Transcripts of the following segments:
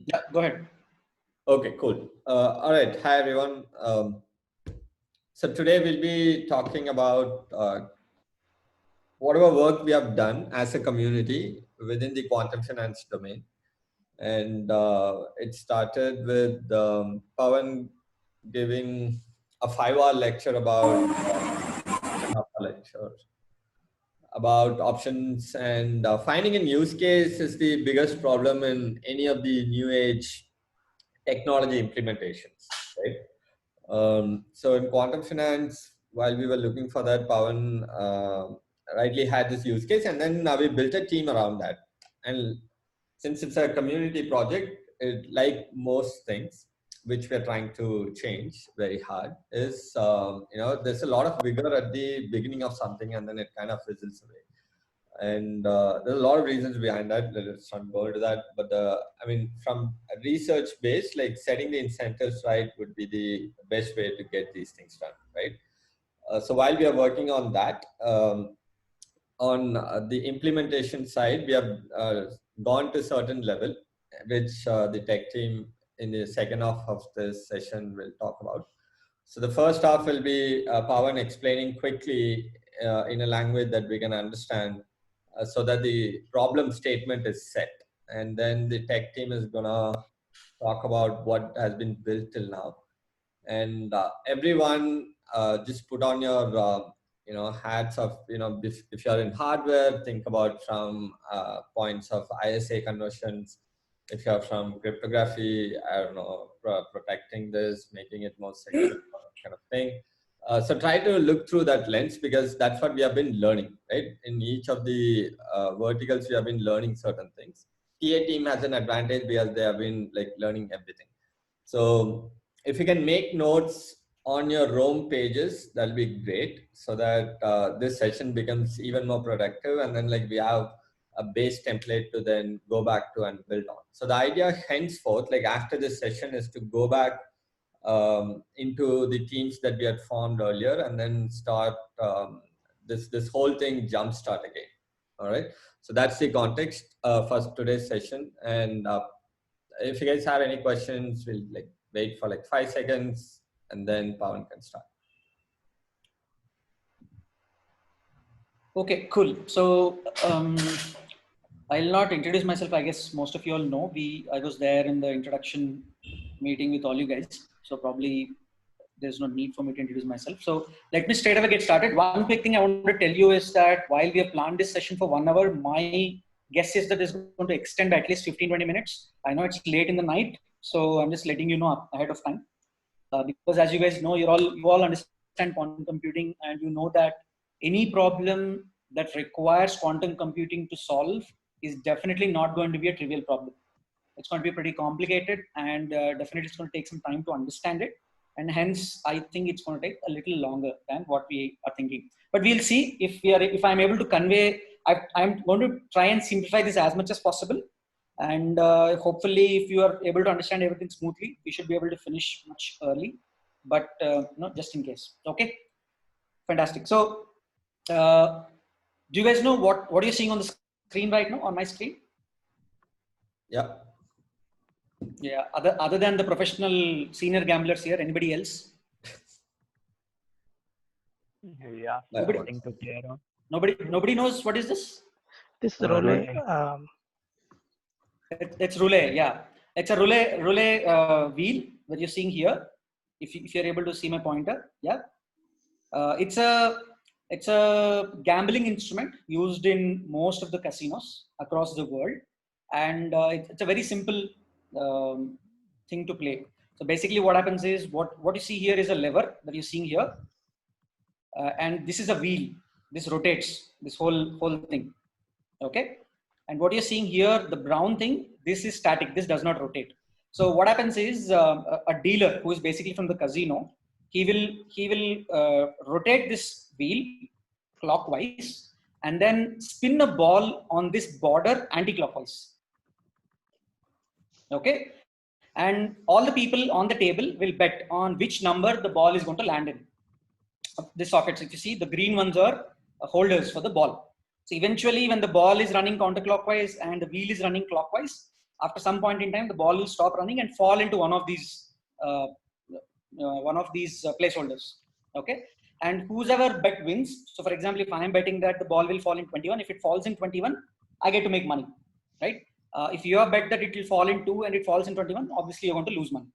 Yeah, go ahead. Okay, cool. All right. Hi, everyone. So today we'll be talking about whatever work we have done as a community within the quantum finance domain. And it started with Pawan giving a 5-hour lecture about 6.5 hour lecture about options and finding a use case is the biggest problem in any of the new age technology implementations, right? So in quantum finance, while we were looking for that, Pawan rightly had this use case, and then we built a team around that. And since it's a community project, like most things which we're trying to change very hard, is there's a lot of vigor at the beginning of something, and then it kind of fizzles away. And there's a lot of reasons behind that. Let's not go into that. But I mean, from a research base, like setting the incentives right would be the best way to get these things done, right? So while we are working on that, on the implementation side, we have gone to a certain level, which the tech team in the second half of this session will talk about. So the first half will be Pawan explaining quickly in a language that we can understand, so that the problem statement is set. And then the tech team is gonna talk about what has been built till now. And everyone just put on your hats of, if you're in hardware, think about from points of ISA conversions. If you're from cryptography, I don't know, protecting this, making it more secure, kind of thing. So try to look through that lens, because that's what we have been learning, right? In each of the verticals, we have been learning certain things. TA team has an advantage because they have been like learning everything. So if you can make notes on your Roam pages, that'll be great, so that this session becomes even more productive. And then like we have a base template to then go back to and build on. So the idea henceforth, like after this session, is to go back into the teams that we had formed earlier, and then start this whole thing jumpstart again. All right. So that's the context for today's session. And if you guys have any questions, we'll like wait for like 5 seconds, and then Pawan can start. Okay, cool. So I'll not introduce myself. I guess most of you all know. I was there in the introduction meeting with all you guys. So probably there's no need for me to introduce myself. So let me straight away get started. One quick thing I want to tell you is that while we have planned this session for 1 hour, my guess is that it's going to extend by at least 15-20 minutes. I know it's late in the night, so I'm just letting you know ahead of time. Because as you guys know, you all understand quantum computing, and you know that any problem that requires quantum computing to solve is definitely not going to be a trivial problem. It's going to be pretty complicated, and definitely it's going to take some time to understand it. And hence, I think it's going to take a little longer than what we are thinking. But we'll see if I'm able to convey. I'm going to try and simplify this as much as possible. And hopefully, if you are able to understand everything smoothly, we should be able to finish much early. But just in case. Okay, fantastic. So, do you guys know what you're seeing on the screen right now, on my screen? Yeah. Yeah. Other than the professional senior gamblers here, anybody else? Yeah. Nobody knows what is this? This roulette. It's roulette. Yeah, it's a roulette wheel that you're seeing here. If you're able to see my pointer, yeah, it's a gambling instrument used in most of the casinos across the world, and it's a very simple thing to play. So basically, what happens is what you see here is a lever that you're seeing here, and this is a wheel. This rotates this whole thing. Okay, and what you're seeing here, the brown thing, this is static. This does not rotate. So what happens is a dealer who is basically from the casino, he will rotate this wheel clockwise and then spin a ball on this border anti-clockwise. Okay, and all the people on the table will bet on which number the ball is going to land in. The sockets, if you see, the green ones are holders for the ball. So eventually, when the ball is running counterclockwise and the wheel is running clockwise, After some point in time, the ball will stop running and fall into one of these placeholders. Okay, and whoever bet wins. So, for example, if I am betting that the ball will fall in 21, if it falls in 21, I get to make money, right? If you have bet that it will fall in 2 and it falls in 21, obviously you're going to lose money.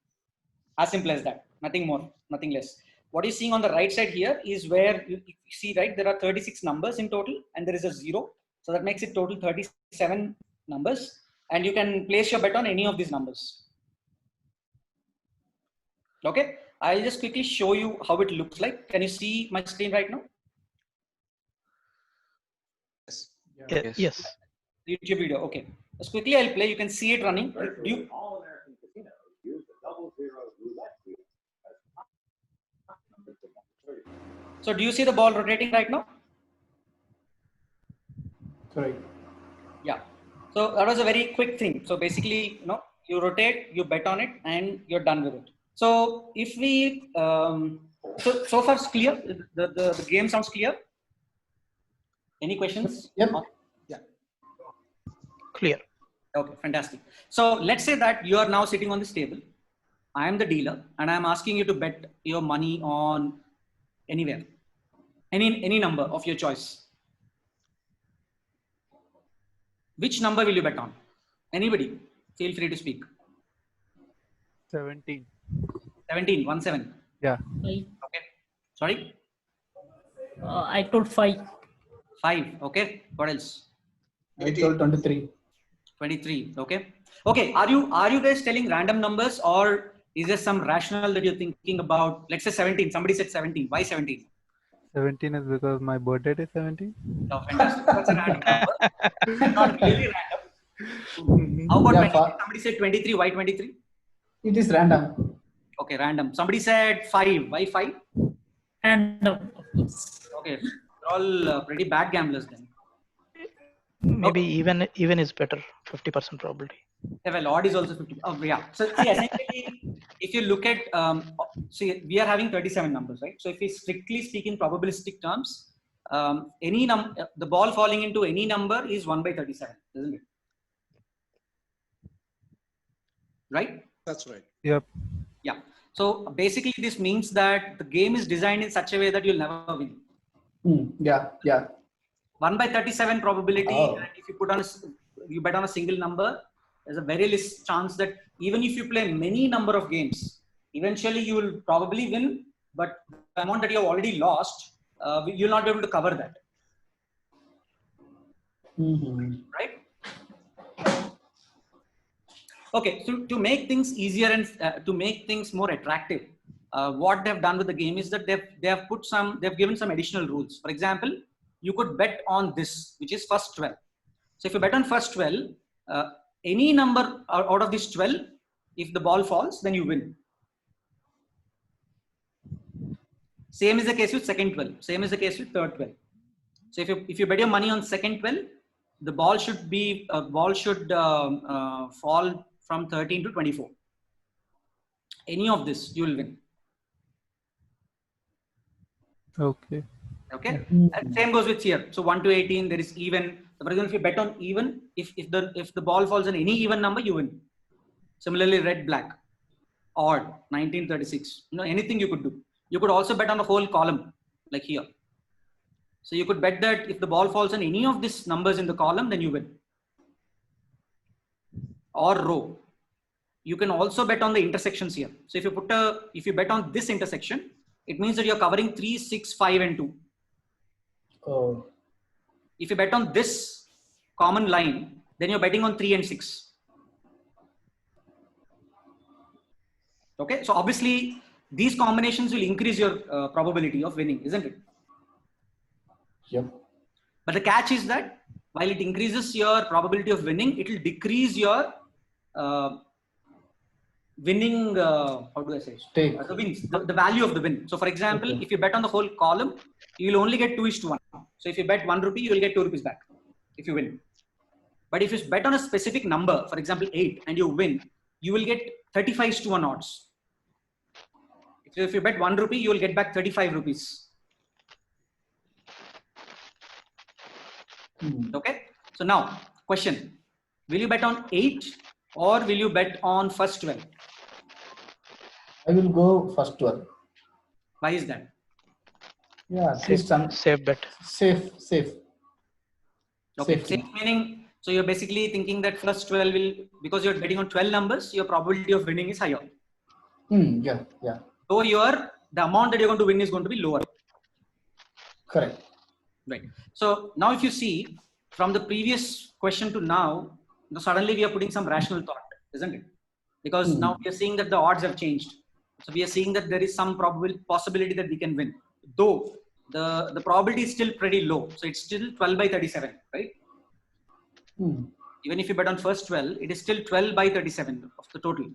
As simple as that. Nothing more, nothing less. What you're seeing on the right side here is where you see, right, there are 36 numbers in total and there is a 0. So that makes it total 37 numbers, and you can place your bet on any of these numbers. Okay, I'll just quickly show you how it looks like. Can you see my screen right now? Yes. Yes. YouTube video. Okay, just quickly I'll play. You can see it running. All American casinos use the 00 roulette wheel as So do you see the ball rotating right now? Correct. Yeah. So that was a very quick thing. So basically, you rotate, you bet on it, and you're done with it. So if we, so far it's clear. The game sounds clear. Any questions? Yep. Yeah. Clear. Okay, fantastic. So let's say that you are now sitting on this table. I am the dealer, and I am asking you to bet your money on anywhere, any number of your choice. Which number will you bet on? Anybody? Feel free to speak. 17. 17, 17. Yeah. Okay. Sorry? I told 5. 5. Okay. What else? I told 23. 23. Okay. Okay. Are you guys telling random numbers, or is there some rationale that you're thinking about? Let's say 17. Somebody said 17. Why 17? 17 is because my birth date is 17. Oh, fantastic. That's a random number. Not really random. How about Yeah, 23? Somebody said 23. Why 23? It is random. Okay, random. Somebody said 5. Why 5? And Okay. They're all pretty bad gamblers then. Maybe even is better. 50% probability. Yeah, well, odd is also 50. Oh, yeah. So see, essentially, if you look at, see, we are having 37 numbers, right? So if we strictly speak in probabilistic terms, the ball falling into any number is 1 by 37, isn't it? Right? That's right. Yep. Yeah. So basically, this means that the game is designed in such a way that you'll never win. Yeah. 1 by 37 probability, Oh. and if you bet on a single number, there's a very less chance that even if you play many number of games, eventually you will probably win, but the amount that you have already lost, you'll not be able to cover that. Right? Okay, so to make things easier and to make things more attractive, what they've done with the game is that they've given some additional rules. For example, you could bet on this, which is first 12. So if you bet on first 12, any number out of this 12, if the ball falls, then you win. Same is the case with second 12. Same is the case with third 12. So if you bet your money on second 12, the ball should fall from 13 to 24. Any of this, you will win. Okay. Okay. And same goes with here. So 1 to 18, there is even. For example, if you bet on even, if the ball falls on any even number, you win. Similarly, red, black, odd, 1936. Anything you could do. You could also bet on the whole column, like here. So you could bet that if the ball falls on any of these numbers in the column, then you win. Or row. You can also bet on the intersections here. So if you bet on this intersection, it means that you're covering 3, 6, 5, and 2. Oh. If you bet on this common line, then you're betting on 3 and 6. Okay, so obviously these combinations will increase your probability of winning, isn't it? Yep. But the catch is that while it increases your probability of winning, it will decrease your winning, how do I say? Stake. The wins, the value of the win. So for example, Okay. if you bet on the whole column, you will only get 2:1. So if you bet 1 rupee, you will get 2 rupees back if you win. But if you bet on a specific number, for example, 8, and you win, you will get 35:1 odds. If you bet 1 rupee, you will get back 35 rupees. Okay. So now, question: will you bet on 8 or will you bet on first 12? I will go first 12. Why is that? Yeah, at least some Safe bet. safe. Okay, Safety. safe meaning, so you're basically thinking that first 12 will, because you're betting on 12 numbers, your probability of winning is higher. Yeah. So the amount that you're going to win is going to be lower. Correct. Right. So now if you see from the previous question to now, suddenly we are putting some rational thought, isn't it? Because now we are seeing that the odds have changed. So we are seeing that there is some possibility that we can win. Though the probability is still pretty low. So it's still 12 by 37, right? Even if you bet on first 12, it is still 12 by 37 of the total.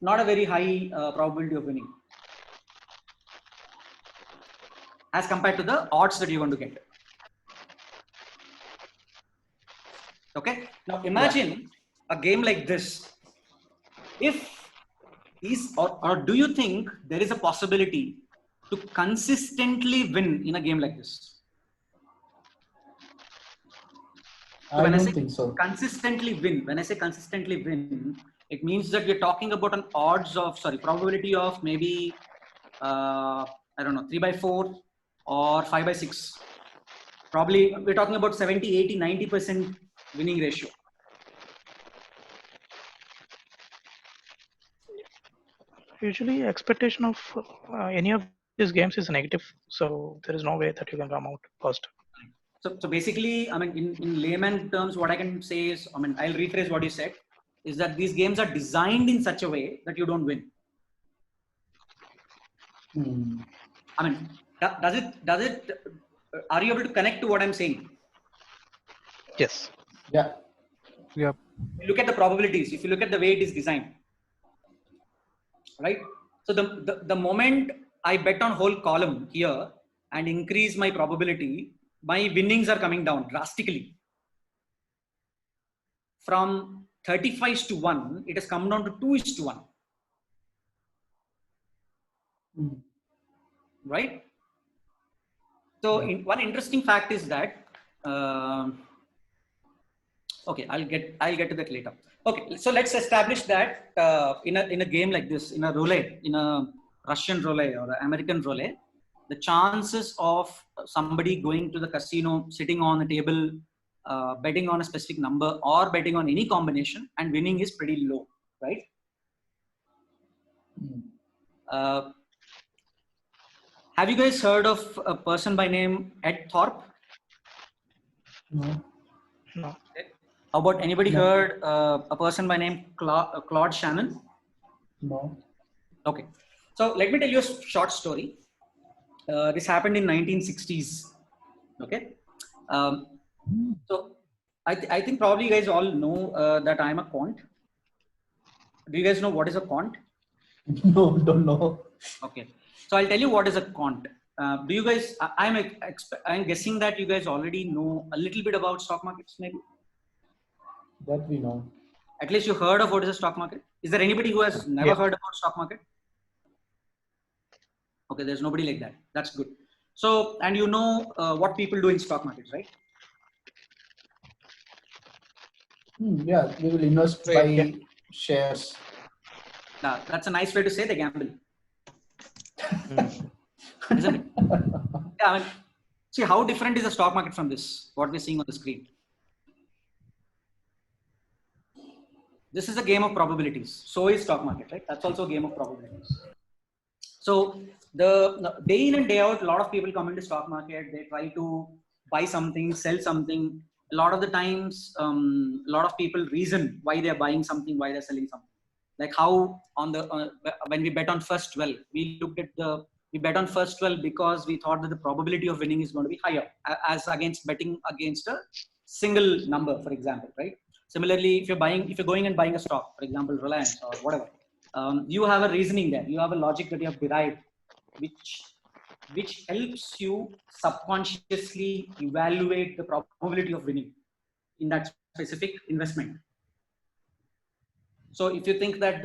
Not a very high probability of winning as compared to the odds that you're going to get. Okay. Now imagine a game like this. Or do you think there is a possibility to consistently win in a game like this? So I when don't I say think so. consistently win, when I say consistently win, it means that we're talking about an probability of maybe, I don't know, 3 by 4 or 5 by 6. Probably we're talking about 70, 80, 90% winning ratio. Usually expectation of any of these games is negative. So there is no way that you can come out first. So basically, I mean, in layman terms, what I can say is, I mean, I'll rephrase what you said, is that these games are designed in such a way that you don't win. I mean, are you able to connect to what I'm saying? Yes. Yeah. Yep. Look at the probabilities. If you look at the way it is designed, right? So the moment I bet on whole column here and increase my probability, my winnings are coming down drastically. From 35:1, it has come down to 2:1. Right? So one interesting fact is that, okay, I'll get to that later. Okay, so let's establish that in a game like this, in a roulette, in a Russian roulette or American roulette, the chances of somebody going to the casino, sitting on the table, betting on a specific number or betting on any combination and winning is pretty low, right? Have you guys heard of a person by name Ed Thorpe? No. No. How about anybody No. heard a person by name Claude Shannon? No. Okay, so let me tell you a short story. This happened in 1960s. Okay, so I think probably you guys all know that I'm a quant. Do you guys know what is a quant? No, don't know. Okay, so I'll tell you what is a quant. Do you guys? I'm guessing that you guys already know a little bit about stock markets, maybe. That we know. At least you heard of what is a stock market. Is there anybody who has never heard about stock market? Okay, there's nobody like that. That's good. So, and you know what people do in stock markets, right? Yeah, we will invest by shares. That's a nice way to say they gamble. Isn't it? Yeah, I mean, see how different is the stock market from this, what we're seeing on the screen. This is a game of probabilities. So is stock market, right? That's also a game of probabilities. So the day in and day out, a lot of people come into stock market. They try to buy something, sell something. A lot of the times, a lot of people reason why they're buying something, why they're selling something. Like how on the when we bet on first 12, we bet on first 12 because we thought that the probability of winning is going to be higher as against betting against a single number, for example, right? Similarly, if you're going and buying a stock, for example, Reliance or whatever, you have a reasoning there. You have a logic that you have derived, which helps you subconsciously evaluate the probability of winning in that specific investment. So if you think that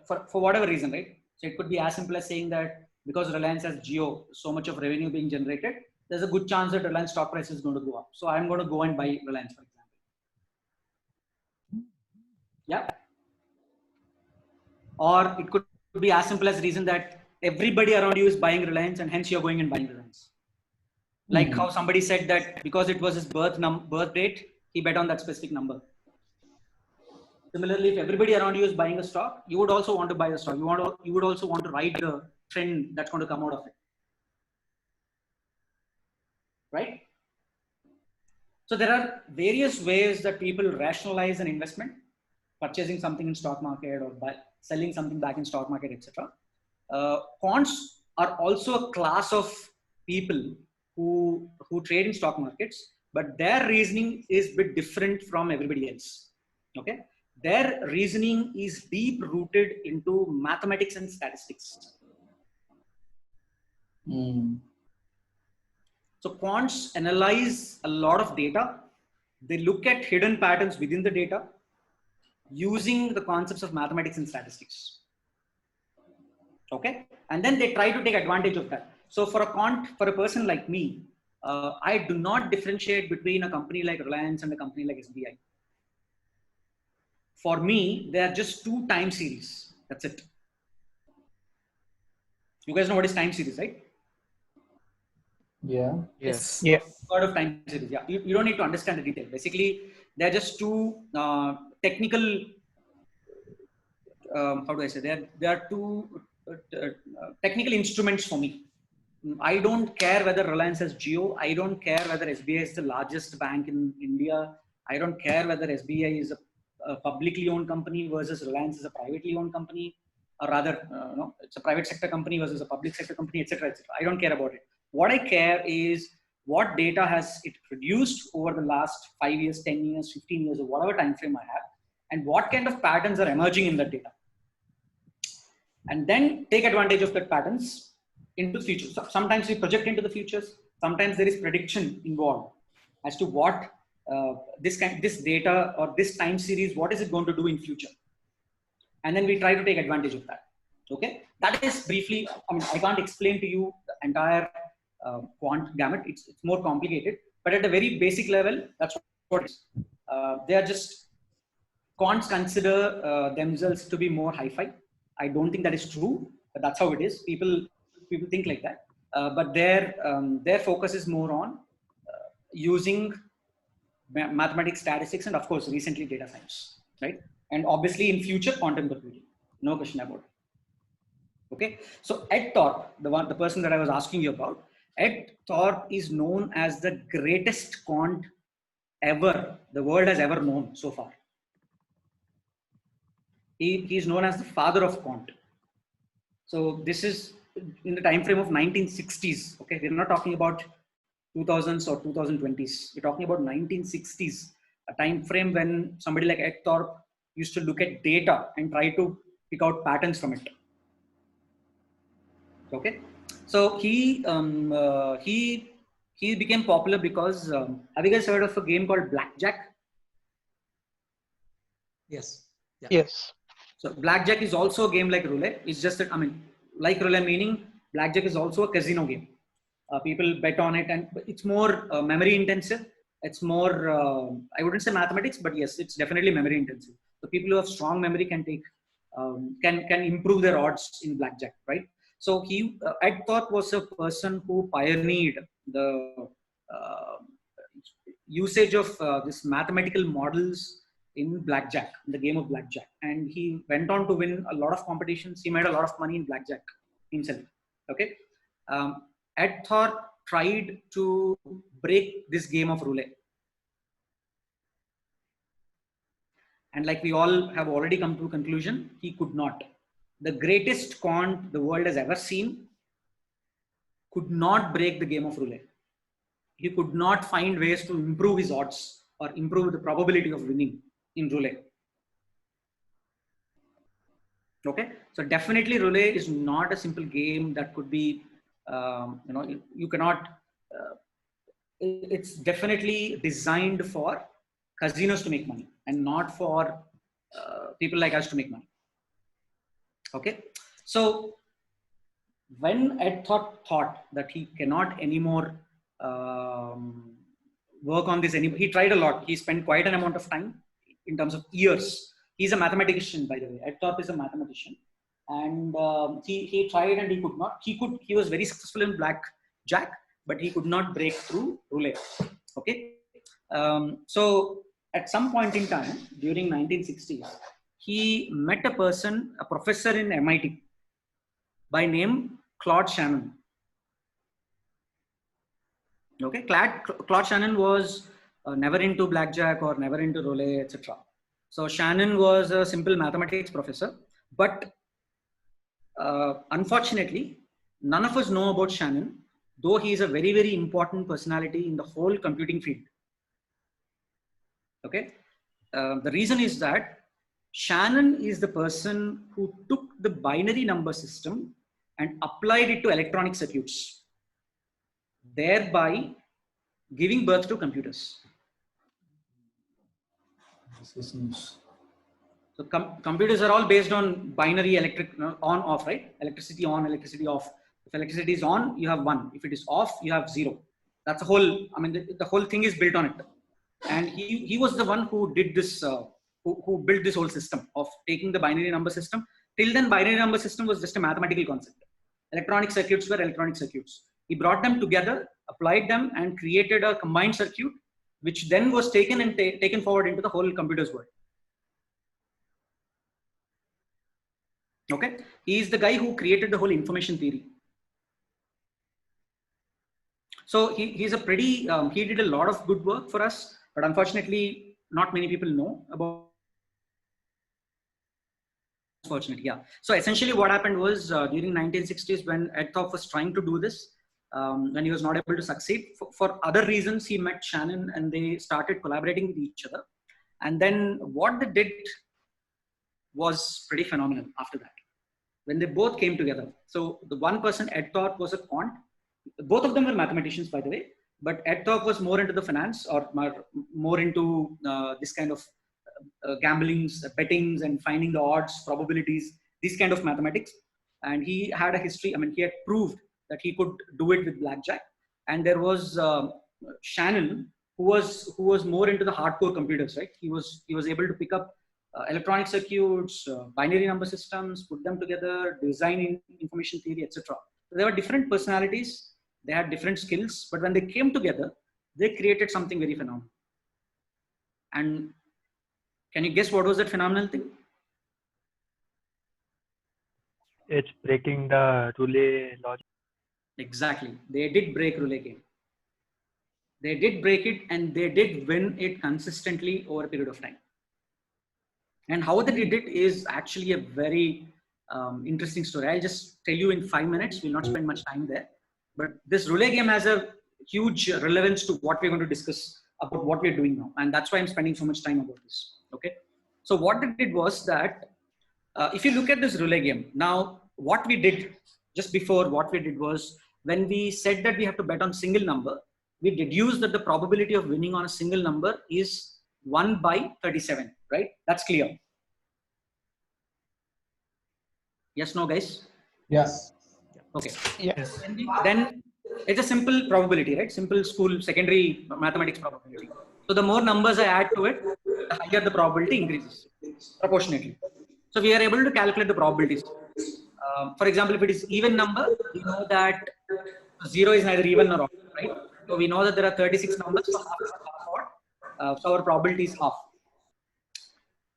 for whatever reason, right? So it could be as simple as saying that because Reliance has Jio, so much of revenue being generated, there's a good chance that Reliance stock price is going to go up. So I'm going to go and buy Reliance, for example. or it could be as simple as reason that everybody around you is buying Reliance and hence you're going and buying Reliance. Like how somebody said that because it was his birth date, he bet on that specific number. Similarly, if everybody around you is buying a stock, you would also want to buy a stock. You would also want to ride the trend that's going to come out of it. Right? So there are various ways that people rationalize an investment, purchasing something in stock market or selling something back in stock market, etc. Quants are also a class of people who trade in stock markets, but their reasoning is a bit different from everybody else. Okay, their reasoning is deep rooted into mathematics and statistics. So quants analyze a lot of data. They look at hidden patterns within the data using the concepts of mathematics and statistics. Okay, and then they try to take advantage of that. So for a person like me, I do not differentiate between a company like Reliance and a company like SBI. For me, they are just two time series. That's it. You guys know what is time series, right? Yeah. Yes. Yeah. Sort of time series. Yeah, you don't need to understand the detail. Basically, they're just two technical. How do I say? They are two technical instruments for me. I don't care whether Reliance has Jio. I don't care whether SBI is the largest bank in India. I don't care whether SBI is a publicly owned company versus Reliance is a privately owned company, or rather, it's a private sector company versus a public sector company, etc., etc. I don't care about it. What I care is what data has it produced over the last 5 years, 10 years, 15 years, or whatever time frame I have, and what kind of patterns are emerging in that data. And then take advantage of that patterns into the future. So sometimes we project into the futures. Sometimes there is prediction involved as to what this data or this time series, what is it going to do in future? And then we try to take advantage of that. Okay, that is briefly. I mean, I can't explain to you the entire quant gamut. It's more complicated. But at a very basic level, that's what it is. They are just quants consider themselves to be more hi-fi. I don't think that is true, but that's how it is. People think like that. But their focus is more on using mathematics, statistics, and of course, recently data science, right? And obviously in future, quantum computing. No question about it. Okay. So Ed Thorp, the person that I was asking you about, Ed Thorp is known as the greatest quant ever the world has ever known so far. He is known as the father of quant. So this is in the time frame of 1960s. Okay, we're not talking about 2000s or 2020s. We're talking about 1960s, a time frame when somebody like Ed Thorp used to look at data and try to pick out patterns from it. Okay, so he became popular because have you guys heard of a game called Blackjack? Yes. Yeah. Yes. So Blackjack is also a game like roulette. It's just that, I mean, like roulette meaning Blackjack is also a casino game. People bet on it, and it's more memory intensive. It's more, I wouldn't say mathematics, but yes, it's definitely memory intensive. So people who have strong memory can take, can improve their odds in Blackjack, right? So Ed Thorp was a person who pioneered the usage of this mathematical models in Blackjack, in the game of Blackjack. And he went on to win a lot of competitions. He made a lot of money in Blackjack himself. Okay. Ed Thorp tried to break this game of roulette. And like we all have already come to a conclusion, he could not. The greatest quant the world has ever seen could not break the game of roulette. He could not find ways to improve his odds or improve the probability of winning in roulette. Okay, so definitely roulette is not a simple game that could be, you cannot. It's definitely designed for casinos to make money and not for people like us to make money. Okay, so when Ed Thorp thought that he cannot anymore work on this anymore, he tried a lot. He spent quite an amount of time in terms of years. He's a mathematician, by the way. Ed Thorp is a mathematician. and he tried and he could not. He was very successful in blackjack, but he could not break through roulette. Okay, so at some point in time during 1960s, he met a person, a professor in MIT by name Claude Shannon. Okay, Claude Shannon was never into blackjack or never into roulette, etc. So Shannon was a simple mathematics professor, but unfortunately, none of us know about Shannon, though he is a very, very important personality in the whole computing field. Okay, the reason is that Shannon is the person who took the binary number system and applied it to electronic circuits, thereby giving birth to computers. This is news. So computers are all based on binary on off, right? Electricity on, electricity off. If electricity is on, you have 1. If it is off, you have 0. That's the whole, I mean, the whole thing is built on it. And he was the one who did this, who built this whole system of taking the binary number system. Till then, binary number system was just a mathematical concept. Electronic circuits were electronic circuits. He brought them together, applied them, and created a combined circuit, which then was taken and taken forward into the whole computers world. Okay, he is the guy who created the whole information theory. So he's a pretty, he did a lot of good work for us, but unfortunately, not many people know about. Unfortunately, yeah. So essentially what happened was during 1960s when Ed Thorp was trying to do this, when he was not able to succeed, for other reasons, he met Shannon and they started collaborating with each other. And then what they did was pretty phenomenal after that, when they both came together. So the one person, Ed Thorp, was a quant. Both of them were mathematicians, by the way, but Ed Thorp was more into the finance or more into this kind of gamblings, bettings, and finding the odds, probabilities, this kind of mathematics. And he had a history. I mean, he had proved that he could do it with blackjack. And there was Shannon, who was more into the hardcore computers, right? He was able to pick up electronic circuits, binary number systems, put them together, design information theory, etc. So there were different personalities. They had different skills, but when they came together, they created something very phenomenal. And can you guess what was that phenomenal thing? It's breaking the roulette logic. Exactly. They did break roulette game. They did break it and they did win it consistently over a period of time. And how they did it is actually a very interesting story. I'll just tell you in 5 minutes. We'll not spend much time there. But this roulette game has a huge relevance to what we're going to discuss about what we're doing now. And that's why I'm spending so much time about this. Okay. So what they did was that if you look at this roulette game, now what we did just before, what we did was when we said that we have to bet on single number, we deduced that the probability of winning on a single number is 1 by 37, right? That's clear. Yes, no, guys? Yes. Okay. Yes. Then it's a simple probability, right? Simple school, secondary mathematics probability. So the more numbers I add to it, the higher the probability increases proportionately. So we are able to calculate the probabilities. For example, if it is even number, we know that 0 is neither even nor odd, right? So we know that there are 36 numbers, so half is odd. So our probability is half.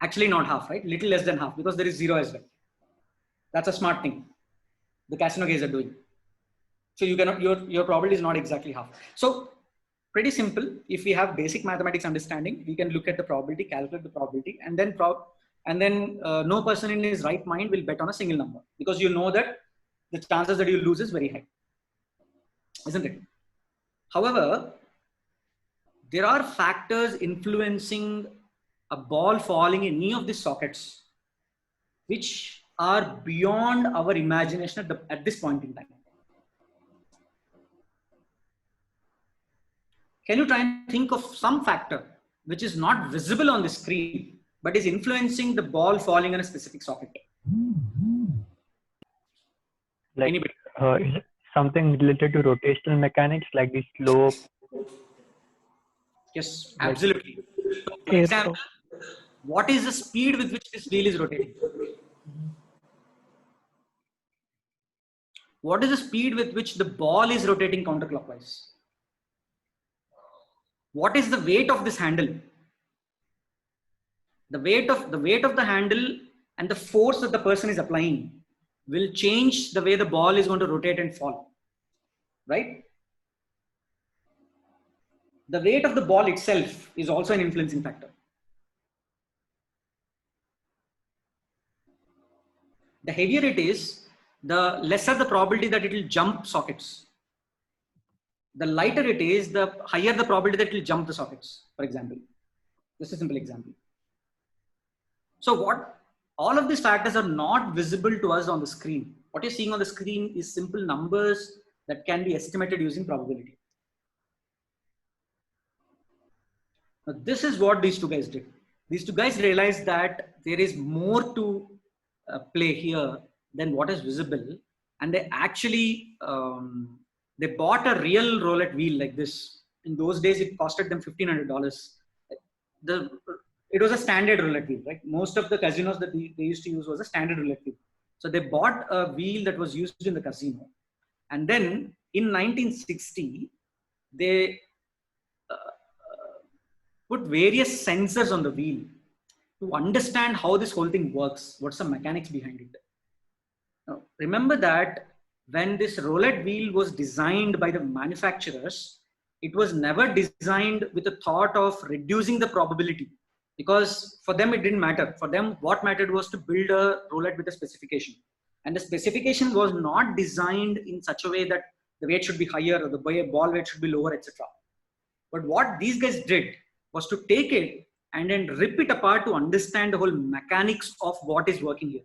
Actually not half, right? Little less than half because there is 0 as well. That's a smart thing the casino guys are doing. So you cannot, your probability is not exactly half. So pretty simple. If we have basic mathematics understanding, we can look at the probability, calculate the probability, and then no person in his right mind will bet on a single number because you know that the chances that you lose is very high, isn't it? However, there are factors influencing a ball falling in any of these sockets, which are beyond our imagination at this point in time. Can you try and think of some factor which is not visible on the screen, but is influencing the ball falling in a specific socket? Like, Anybody? is it something related to rotational mechanics, like the slope? Yes, absolutely. So, for Yes, example, so- what is the speed with which this wheel is rotating? what is the speed with which the ball is rotating counterclockwise? What is the weight of this handle? The weight of the handle and the force that the person is applying will change the way the ball is going to rotate and fall, right? The weight of the ball itself is also an influencing factor. The heavier it is, the lesser the probability that it will jump sockets. The lighter it is, the higher the probability that it will jump the sockets, for example. Just a simple example. So all of these factors are not visible to us on the screen. What you're seeing on the screen is simple numbers that can be estimated using probability. Now, this is what these two guys did. These two guys realized that there is more to play here than what is visible, and they actually they bought a real roulette wheel like this. In those days, it costed them $1,500. It was a standard roulette wheel, right? Most of the casinos that they used to use was a standard roulette wheel. So they bought a wheel that was used in the casino, and then in 1960 they put various sensors on the wheel to understand how this whole thing works. What's the mechanics behind it? Now, remember that when this roulette wheel was designed by the manufacturers, it was never designed with the thought of reducing the probability, because for them it didn't matter. For them, what mattered was to build a roulette with a specification, and the specification was not designed in such a way that the weight should be higher or the ball weight should be lower, etc. But what these guys did was to take it and then rip it apart to understand the whole mechanics of what is working here.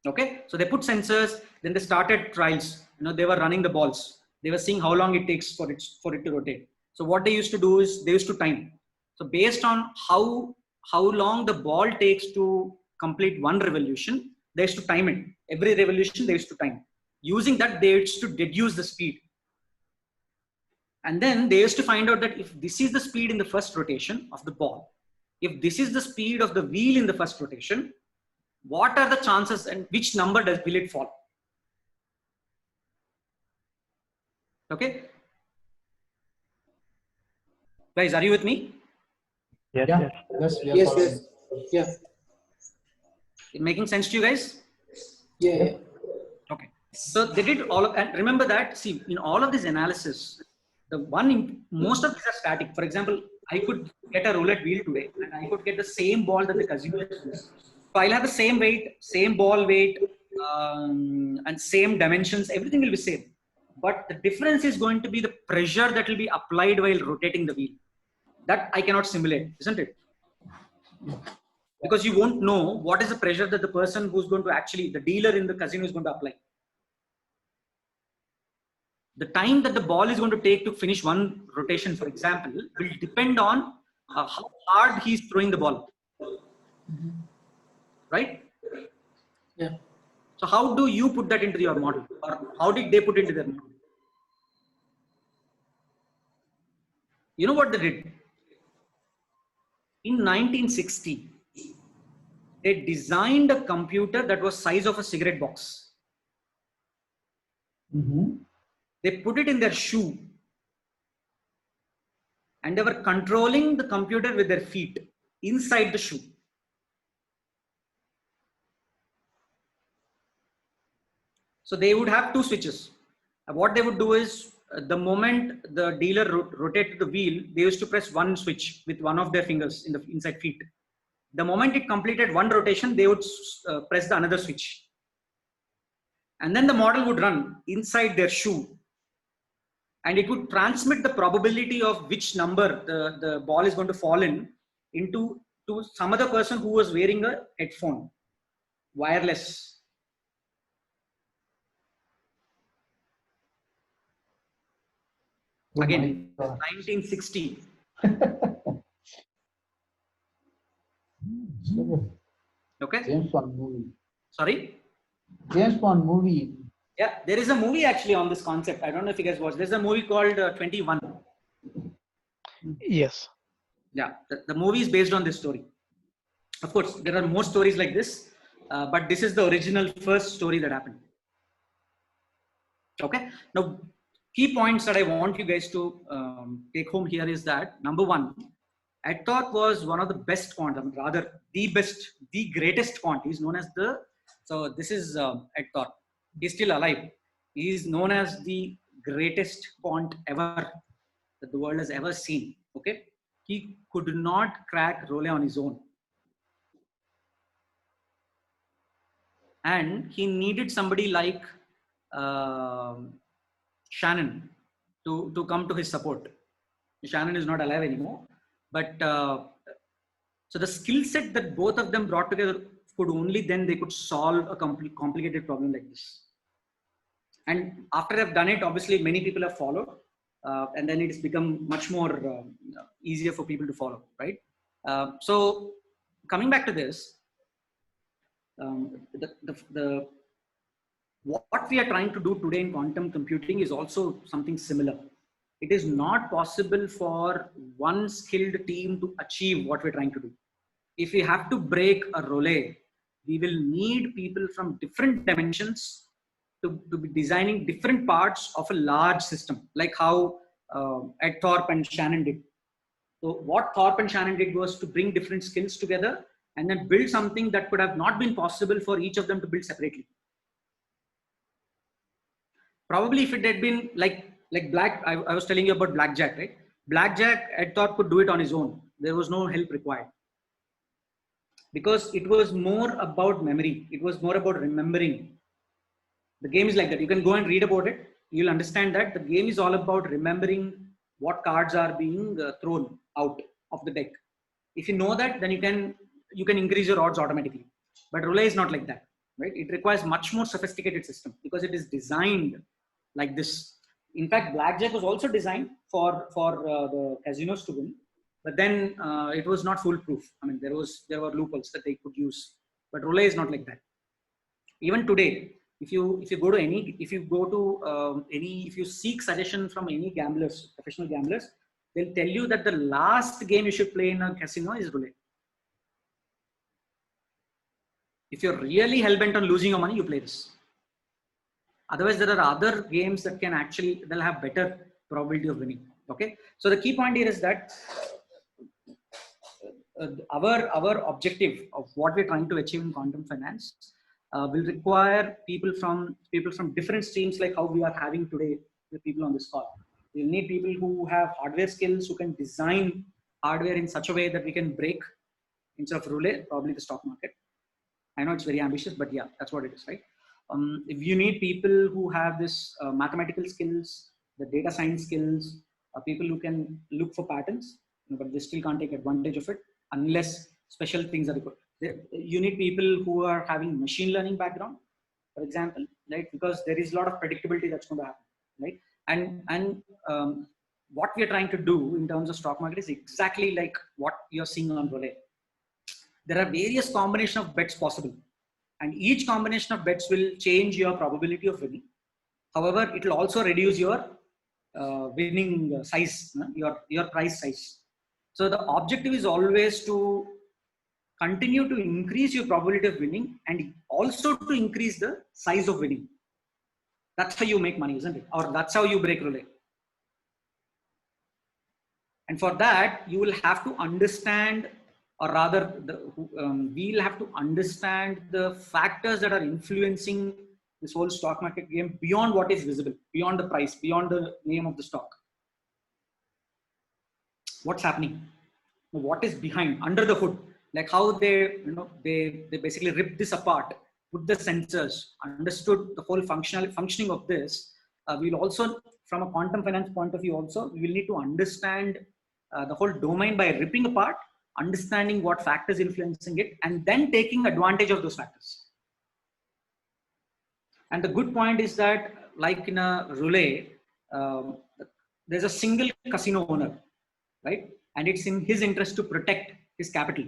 Okay, so they put sensors, then they started trials. They were running the balls. They were seeing how long it takes for it to rotate. So what they used to do is they used to time. So based on how long the ball takes to complete one revolution, they used to time it. Every revolution they used to time. Using that, they used to deduce the speed. And then they used to find out that if this is the speed in the first rotation of the ball, if this is the speed of the wheel in the first rotation, what are the chances and which number will it fall? Okay. Guys, are you with me? Yes, Yeah. yes. Yes, we are following. Yeah. It making sense to you guys? Yeah. Okay. So they did all of, and remember that, see, in all of this analysis, most of these are static. For example, I could get a roulette wheel today and I could get the same ball that the casino uses. So I'll have the same weight, same ball weight, and same dimensions. Everything will be same. But the difference is going to be the pressure that will be applied while rotating the wheel. That I cannot simulate, isn't it? Because you won't know what is the pressure that the person who's going to actually, the dealer in the casino is going to apply. The time that the ball is going to take to finish one rotation, for example, will depend on how hard he's throwing the ball. Right? Yeah. So how do you put that into your model? Or how did they put it into their model? You know what they did? In 1960, they designed a computer that was size of a cigarette box. Mm-hmm. They put it in their shoe and they were controlling the computer with their feet inside the shoe. So they would have two switches. What they would do is the moment the dealer rotated the wheel, they used to press one switch with one of their fingers in the inside feet. The moment it completed one rotation, they would press the another switch. And then the model would run inside their shoe. And it would transmit the probability of which number the ball is going to fall into to some other person who was wearing a headphone, wireless. Oh Again, my God. 1960. Okay. James Bond movie. Sorry? James Bond movie. Yeah, there is a movie actually on this concept. I don't know if you guys watched. There's a movie called 21. Yes. Yeah, the movie is based on this story. Of course, there are more stories like this. but this is the original first story that happened. Okay. Now, key points that I want you guys to take home here is that number one, Edthorp was one of the best quant, rather the best, the greatest quant. He's known as the, so this is Edthorp. He's still alive. He is known as the greatest quant ever that the world has ever seen. Okay. He could not crack Rollet on his own. And he needed somebody like Shannon to come to his support. Shannon is not alive anymore, but so the skill set that both of them brought together could only then they could solve a complicated problem like this. And after they've done it, obviously many people have followed, and then it's become much more easier for people to follow, right? So coming back to this, what we are trying to do today in quantum computing is also something similar. It is not possible for one skilled team to achieve what we're trying to do. If we have to break a Rollet, we will need people from different dimensions to be designing different parts of a large system, like how Ed Thorp and Shannon did. So what Thorp and Shannon did was to bring different skills together and then build something that could have not been possible for each of them to build separately. Probably if it had been like I was telling you about Blackjack, right? Blackjack, Ed Thorp could do it on his own. There was no help required. Because it was more about memory. It was more about remembering. The game is like that. You can go and read about it. You'll understand that the game is all about remembering what cards are being thrown out of the deck. If you know that, then you can increase your odds automatically. But Rollet is not like that, right? It requires much more sophisticated system because it is designed like this. In fact, Blackjack was also designed for the casinos to win, but then it was not foolproof. I mean, there were loopholes that they could use, but Rollet is not like that. Even today, if you seek suggestion from any gamblers, professional gamblers, they'll tell you that the last game you should play in a casino is Rollet. If you're really hell-bent on losing your money, you play this. Otherwise, there are other games that they'll have better probability of winning. Okay. So the key point here is that our objective of what we're trying to achieve in quantum finance will require people from different streams, like how we are having today with people on this call. We'll need people who have hardware skills, who can design hardware in such a way that we can break instead of Rollet, probably the stock market. I know it's very ambitious, but yeah, that's what it is, right? If you need people who have this mathematical skills, the data science skills, people who can look for patterns, but they still can't take advantage of it unless special things are required. You need people who are having machine learning background, for example, right? Because there is a lot of predictability that's going to happen, right? And what we are trying to do in terms of stock market is exactly like what you're seeing on Rollet. There are various combinations of bets possible, and each combination of bets will change your probability of winning. However, it will also reduce your winning size, your price size. So the objective is always to continue to increase your probability of winning and also to increase the size of winning. That's how you make money, isn't it? Or that's how you break Rollet. And for that, you will have to understand, or rather, we'll have to understand the factors that are influencing this whole stock market game beyond what is visible, beyond the price, beyond the name of the stock. What's happening? What is behind, under the hood? Like how they basically ripped this apart, put the sensors, understood the whole functioning of this. We'll also, from a quantum finance point of view, also we will need to understand the whole domain by ripping apart, understanding what factors influencing it, and then taking advantage of those factors. And the good point is that, like in a Rollet, there's a single casino owner, right? And it's in his interest to protect his capital.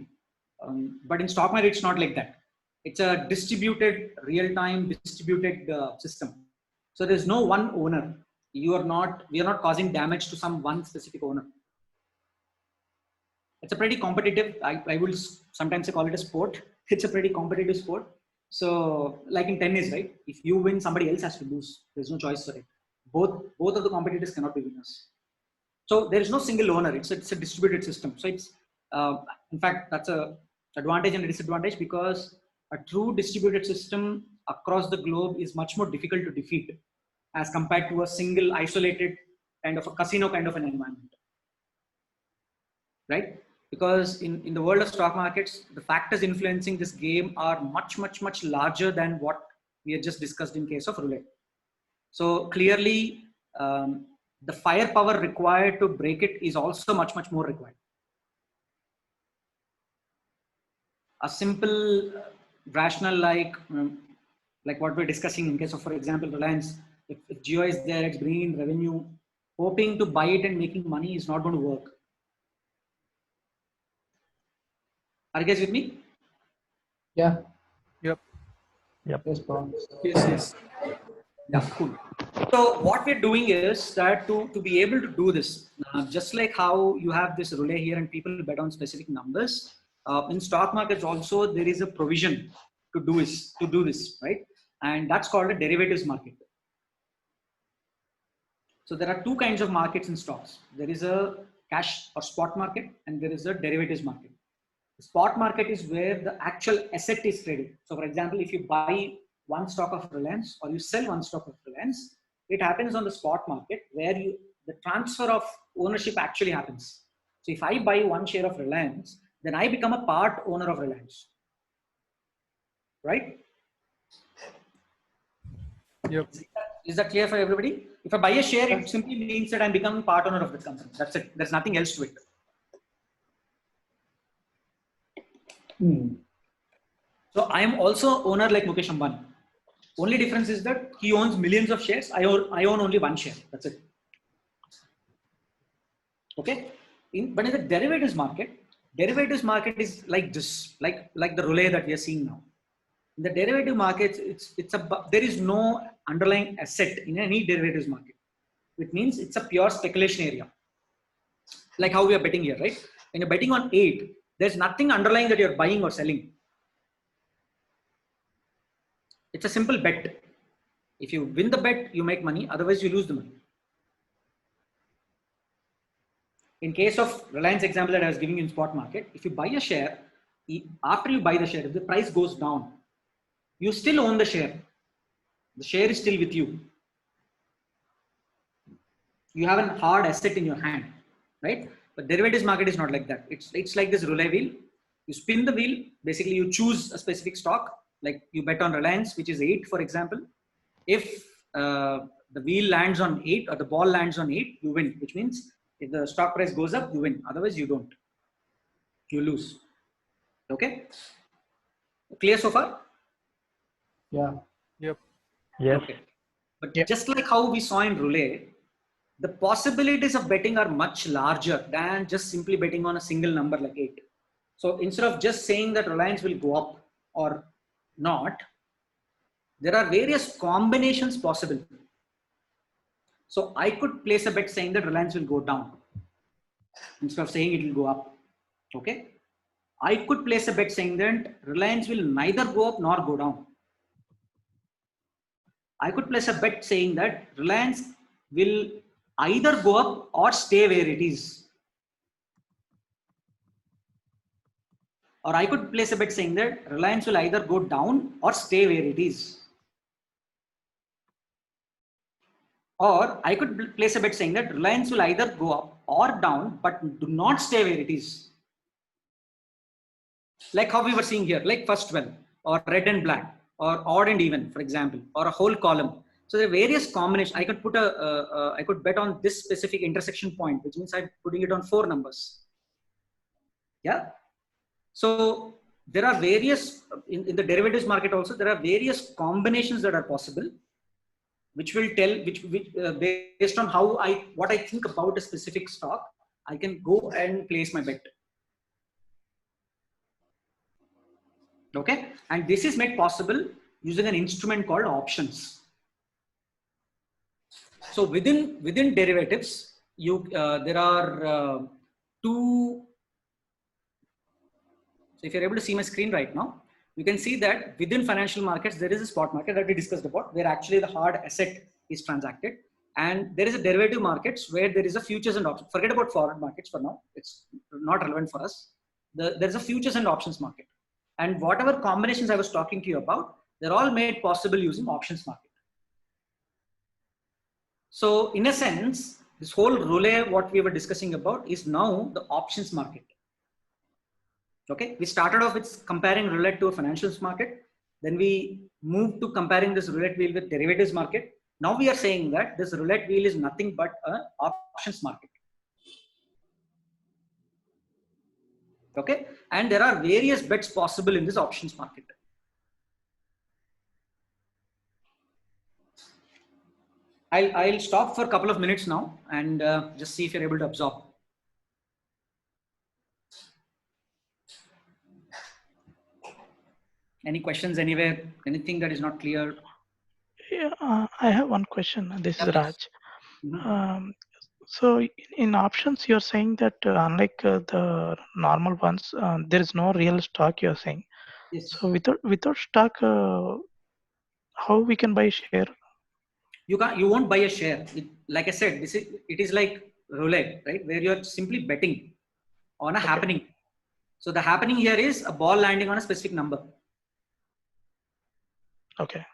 But in stock market, it's not like that. It's a distributed, real-time distributed system. So there's no one owner. We are not causing damage to some one specific owner. It's a pretty competitive, I would sometimes call it a sport. It's a pretty competitive sport. So like in tennis, right? If you win, somebody else has to lose. There's no choice for it. Both of the competitors cannot be winners. So there is no single owner. It's a distributed system. So it's in fact that's a advantage and a disadvantage, because a true distributed system across the globe is much more difficult to defeat as compared to a single isolated kind of a casino kind of an environment, right? Because in the world of stock markets, the factors influencing this game are much larger than what we had just discussed in case of roulette. So clearly, the firepower required to break it is also much more required. A simple rationale like what we're discussing in case of, for example, Reliance, if Jio is there, it's bringing in revenue, hoping to buy it and making money is not going to work. Are you guys with me? Yeah. Yep. Yes, Pawan. Yes. Yeah, cool. So what we're doing is that to be able to do this, just like how you have this relay here and people bet on specific numbers, in stock markets also there is a provision to do this, right? And that's called a derivatives market. So there are two kinds of markets in stocks. There is a cash or spot market, and there is a derivatives market. The spot market is where the actual asset is traded. So for example, if you buy one stock of Reliance or you sell one stock of Reliance, it happens on the spot market where the transfer of ownership actually happens. So if I buy one share of Reliance, then I become a part owner of Reliance, right? Yep. Is that clear for everybody? If I buy a share, it simply means that I'm becoming part owner of the company. That's it. There's nothing else to it. So I am also owner like Mukesh Ambani. Only difference is that he owns millions of shares. I own only one share. That's it. Okay. But in the derivatives market is like this, like the relay that we are seeing now. In the derivative markets, there is no underlying asset in any derivatives market. It means it's a pure speculation area. Like how we are betting here, right? When you're betting on 8, there's nothing underlying that you're buying or selling. It's a simple bet. If you win the bet, you make money. Otherwise, you lose the money. In case of Reliance example that I was giving you in spot market, if you buy a share, after you buy the share, if the price goes down, you still own the share. The share is still with you. You have a hard asset in your hand, right? But derivatives market is not like that. It's like this roulette wheel. You spin the wheel. Basically, you choose a specific stock. Like you bet on Reliance, which is 8, for example. If the wheel lands on 8 or the ball lands on 8, you win. Which means if the stock price goes up, you win. Otherwise, you don't. You lose. Okay. Clear so far? Yeah. Yep. Yes. Okay. But just like how we saw in roulette, the possibilities of betting are much larger than just simply betting on a single number like 8. So instead of just saying that Reliance will go up or not, there are various combinations possible. So I could place a bet saying that Reliance will go down instead of saying it will go up. Okay. I could place a bet saying that Reliance will neither go up nor go down. I could place a bet saying that Reliance will either go up or stay where it is. Or I could place a bet saying that Reliance will either go down or stay where it is. Or I could place a bet saying that Reliance will either go up or down, but do not stay where it is. Like how we were seeing here, like first 12, or red and black, or odd and even, for example, or a whole column. So there are various combinations. I could put I could bet on this specific intersection point, which means I'm putting it on 4 numbers. Yeah. So there are various, in the derivatives market also, there are various combinations that are possible, which will tell, based on what I think about a specific stock, I can go and place my bet. Okay. And this is made possible using an instrument called options. So within derivatives, there are 2. So if you're able to see my screen right now, you can see that within financial markets, there is a spot market that we discussed about, where actually the hard asset is transacted. And there is a derivative markets where there is a futures and options. Forget about forward markets for now. It's not relevant for us. There's a futures and options market. And whatever combinations I was talking to you about, they're all made possible using options market. So in a sense, this whole roulette, what we were discussing about, is now the options market. Okay, we started off with comparing roulette to a financials market. Then we moved to comparing this roulette wheel with derivatives market. Now we are saying that this roulette wheel is nothing but an options market. Okay, and there are various bets possible in this options market. I'll stop for a couple of minutes now and just see if you're able to absorb. Any questions anywhere? Anything that is not clear? Yeah, I have one question. This is Yeah, Raj. Mhm. So in options, you're saying that unlike the normal ones, there is no real stock. You're saying. Yes. So without stock, how we can buy share? You won't buy a share. Like I said, it is like roulette, right? Where you're simply betting on a happening. So the happening here is a ball landing on a specific number. Okay.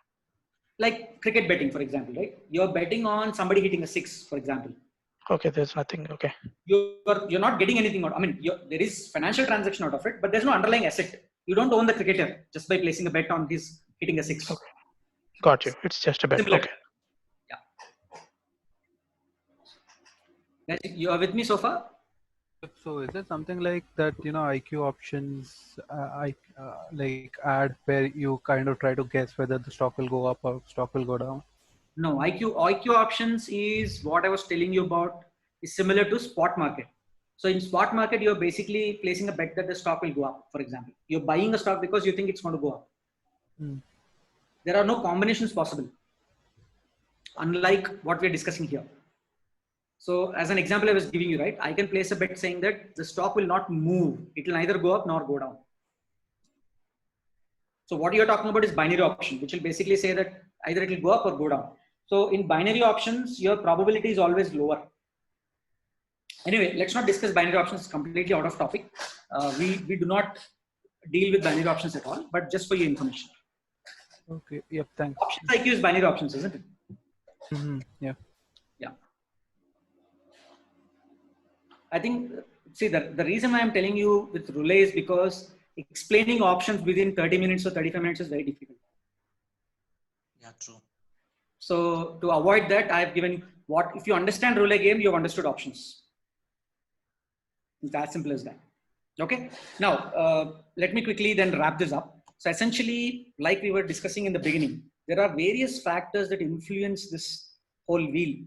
Like cricket betting, for example, right? You're betting on somebody hitting a 6, for example. Okay, there's nothing. Okay. You're not getting anything out. I mean, there is financial transaction out of it, but there's no underlying asset. You don't own the cricketer just by placing a bet on his hitting a 6. Okay. Got you. It's just a bet. Similar. Okay. Yeah. You are with me so far? So is there something like that, IQ options, like add where you kind of try to guess whether the stock will go up or stock will go down? No, IQ options is what I was telling you about, is similar to spot market. So in spot market, you're basically placing a bet that the stock will go up, for example. You're buying a stock because you think it's going to go up. There are no combinations possible, unlike what we're discussing here. So as an example I was giving you, right? I can place a bet saying that the stock will not move. It will neither go up nor go down. So what you're talking about is binary option, which will basically say that either it will go up or go down. So in binary options, your probability is always lower. Anyway, let's not discuss binary options. It's completely out of topic. We do not deal with binary options at all, but just for your information. Okay. Yep. Thanks. Options IQ is binary options, isn't it? Yeah. Yeah. I think, see, the reason why I'm telling you with roulette is because explaining options within 30 minutes or 35 minutes is very difficult. Yeah, true. So to avoid that, I've given if you understand roulette game, you've understood options. It's as simple as that. Okay. Now, let me quickly then wrap this up. So essentially, like we were discussing in the beginning, there are various factors that influence this whole wheel,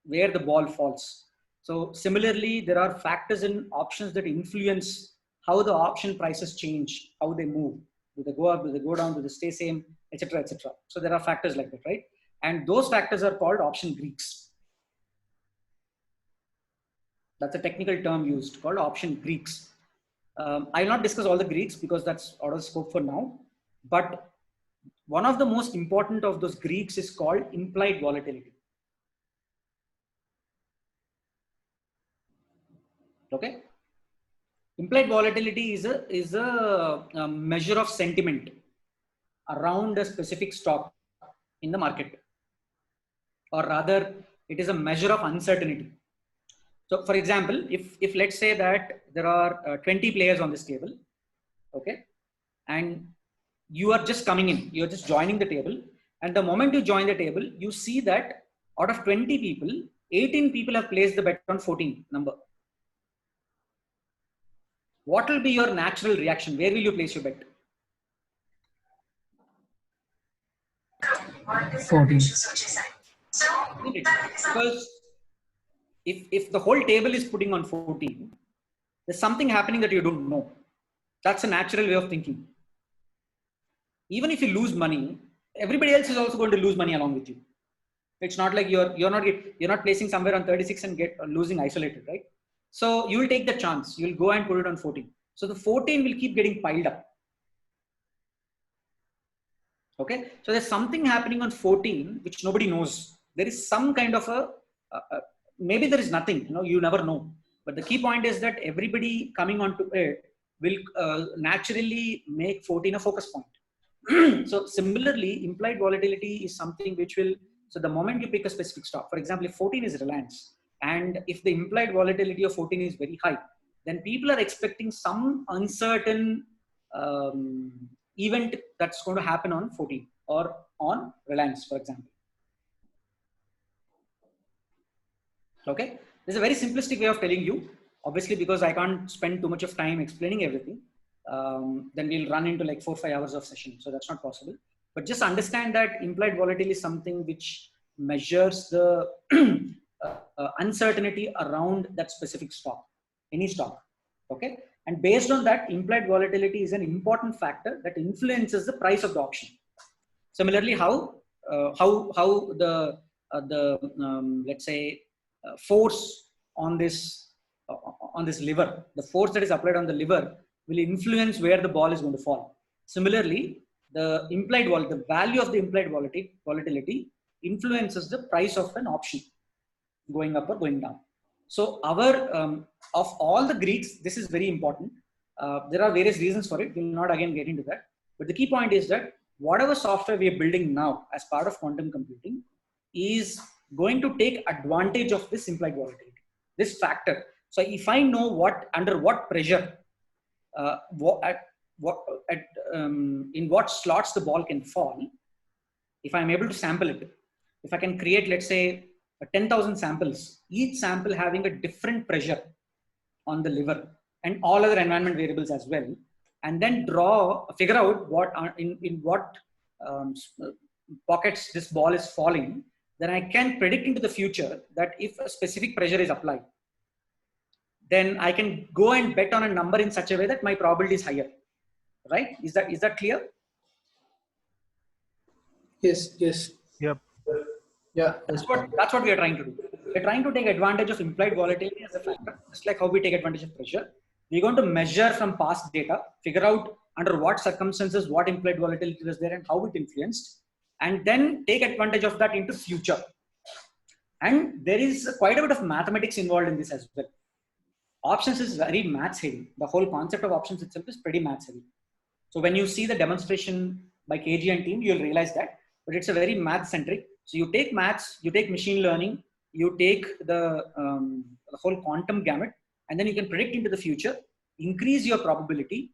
where the ball falls. So similarly, there are factors in options that influence how the option prices change, how they move. Do they go up? Do they go down? Do they stay same, etc., etc. So there are factors like that, right? And those factors are called option Greeks. That's a technical term used called option Greeks. I'll not discuss all the Greeks because that's out of scope for now. But one of the most important of those Greeks is called implied volatility. Okay. Implied volatility is a measure of sentiment around a specific stock in the market, or rather, it is a measure of uncertainty. So, for example, if let's say that there are 20 players on this table, okay, and you are just coming in, you're just joining the table, and the moment you join the table, you see that out of 20 people, 18 people have placed the bet on 14 number. What will be your natural reaction? Where will you place your bet? 14. Because if the whole table is putting on 14, there's something happening that you don't know. That's a natural way of thinking. Even if you lose money, everybody else is also going to lose money along with you. It's not like you're not placing somewhere on 36 and losing isolated, right? So you will take the chance. You'll go and put it on 14. So the 14 will keep getting piled up. Okay, so there's something happening on 14 which nobody knows. There is some kind of maybe there is nothing, you never know. But the key point is that everybody coming onto it will naturally make 14 a focus point. So similarly, implied volatility is something which will, so the moment you pick a specific stock, for example, if 14 is Reliance, and if the implied volatility of 14 is very high, then people are expecting some uncertain event that's going to happen on 14 or on Reliance, for example. Okay, there's a very simplistic way of telling you. Obviously, because I can't spend too much of time explaining everything, then we'll run into like 4 or 5 hours of session. So that's not possible. But just understand that implied volatility is something which measures the uncertainty around that specific stock, any stock. Okay, and based on that, implied volatility is an important factor that influences the price of the option. Similarly, how the let's say force on this lever, the force that is applied on the lever will influence where the ball is going to fall. Similarly, the value of the implied volatility influences the price of an option going up or going down. So our of all the Greeks, this is very important. There are various reasons for it. We'll not again get into that. But the key point is that whatever software we are building now as part of quantum computing is going to take advantage of this implied volatility, this factor. So if I know under what pressure, in what slots the ball can fall, if I'm able to sample it, if I can create, let's say, 10,000 samples, each sample having a different pressure on the lever and all other environment variables as well, and then figure out what in what pockets this ball is falling, then I can predict into the future that if a specific pressure is applied, then I can go and bet on a number in such a way that my probability is higher. Right? Is that clear? Yes. Yep. Yeah. That's what we are trying to do. We're trying to take advantage of implied volatility as a factor, just like how we take advantage of pressure. We're going to measure from past data, figure out under what circumstances what implied volatility was there and how it influenced, and then take advantage of that into future. And there is quite a bit of mathematics involved in this as well. Options is very maths heavy. The whole concept of options itself is pretty maths heavy. So when you see the demonstration by KG and team, you'll realize that. But it's a very math centric. So you take maths, you take machine learning, you take the whole quantum gamut, and then you can predict into the future, increase your probability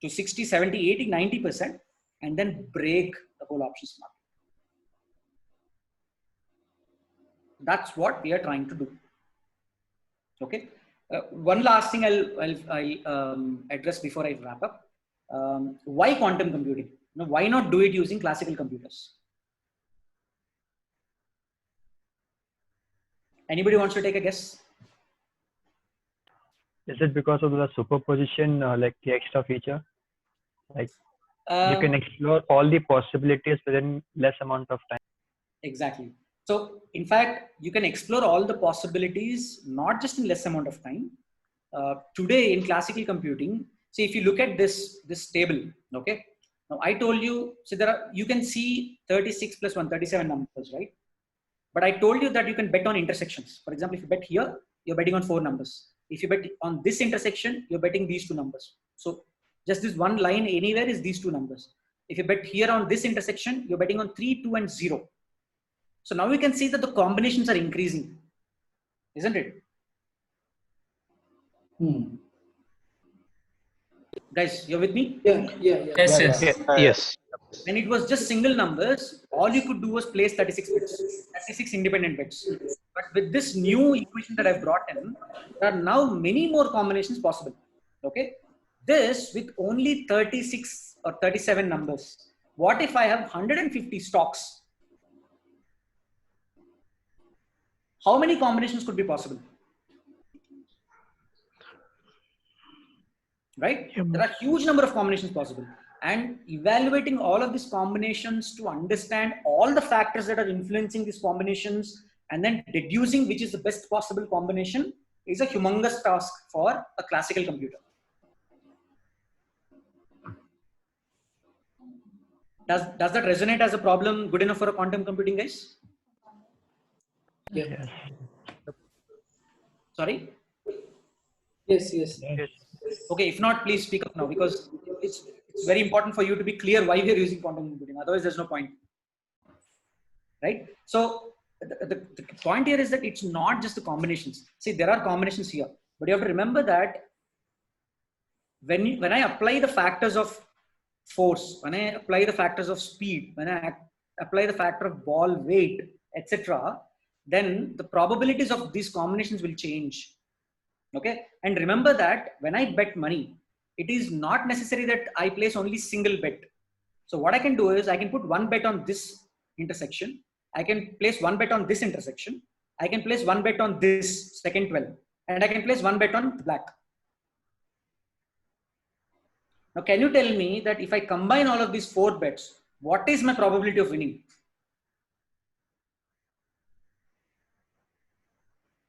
to 60, 70, 80, 90%, and then break the whole options market. That's what we are trying to do. Okay. One last thing I'll address before I wrap up. Why quantum computing? Why not do it using classical computers? Anybody wants to take a guess? Is it because of the superposition, like the extra feature? Like you can explore all the possibilities within less amount of time. Exactly. So in fact, you can explore all the possibilities, not just in less amount of time. Today in classical computing, see if you look at this table, okay? Now I told you, so you can see 36 plus 137 numbers, right? But I told you that you can bet on intersections. For example, if you bet here, you're betting on 4 numbers. If you bet on this intersection, you're betting these 2 numbers. So just this one line anywhere is these 2 numbers. If you bet here on this intersection, you're betting on 3, 2, and 0. So now we can see that the combinations are increasing, isn't it? Guys, you're with me? Yeah. Yes. When it was just single numbers, all you could do was place 36 bits, 36 independent bits. But with this new equation that I've brought in, there are now many more combinations possible. Okay, this with only 36 or 37 numbers. What if I have 150 stocks? How many combinations could be possible? Right? There are huge number of combinations possible. And evaluating all of these combinations to understand all the factors that are influencing these combinations and then deducing which is the best possible combination is a humongous task for a classical computer. Does that resonate as a problem good enough for a quantum computing, guys? Yes. Sorry? Yes, yes. Okay, if not, please speak up now, because it's very important for you to be clear why we are using quantum computing. Otherwise, there's no point. Right? So the point here is that it's not just the combinations. See, there are combinations here, but you have to remember that when I apply the factors of force, when I apply the factors of speed, when I apply the factor of ball weight, etc., then the probabilities of these combinations will change. Okay, and remember that when I bet money, it is not necessary that I place only single bet. So what I can do is I can put one bet on this intersection, I can place one bet on this intersection, I can place one bet on this second 12, and I can place one bet on black. Now, can you tell me that if I combine all of these 4 bets, what is my probability of winning?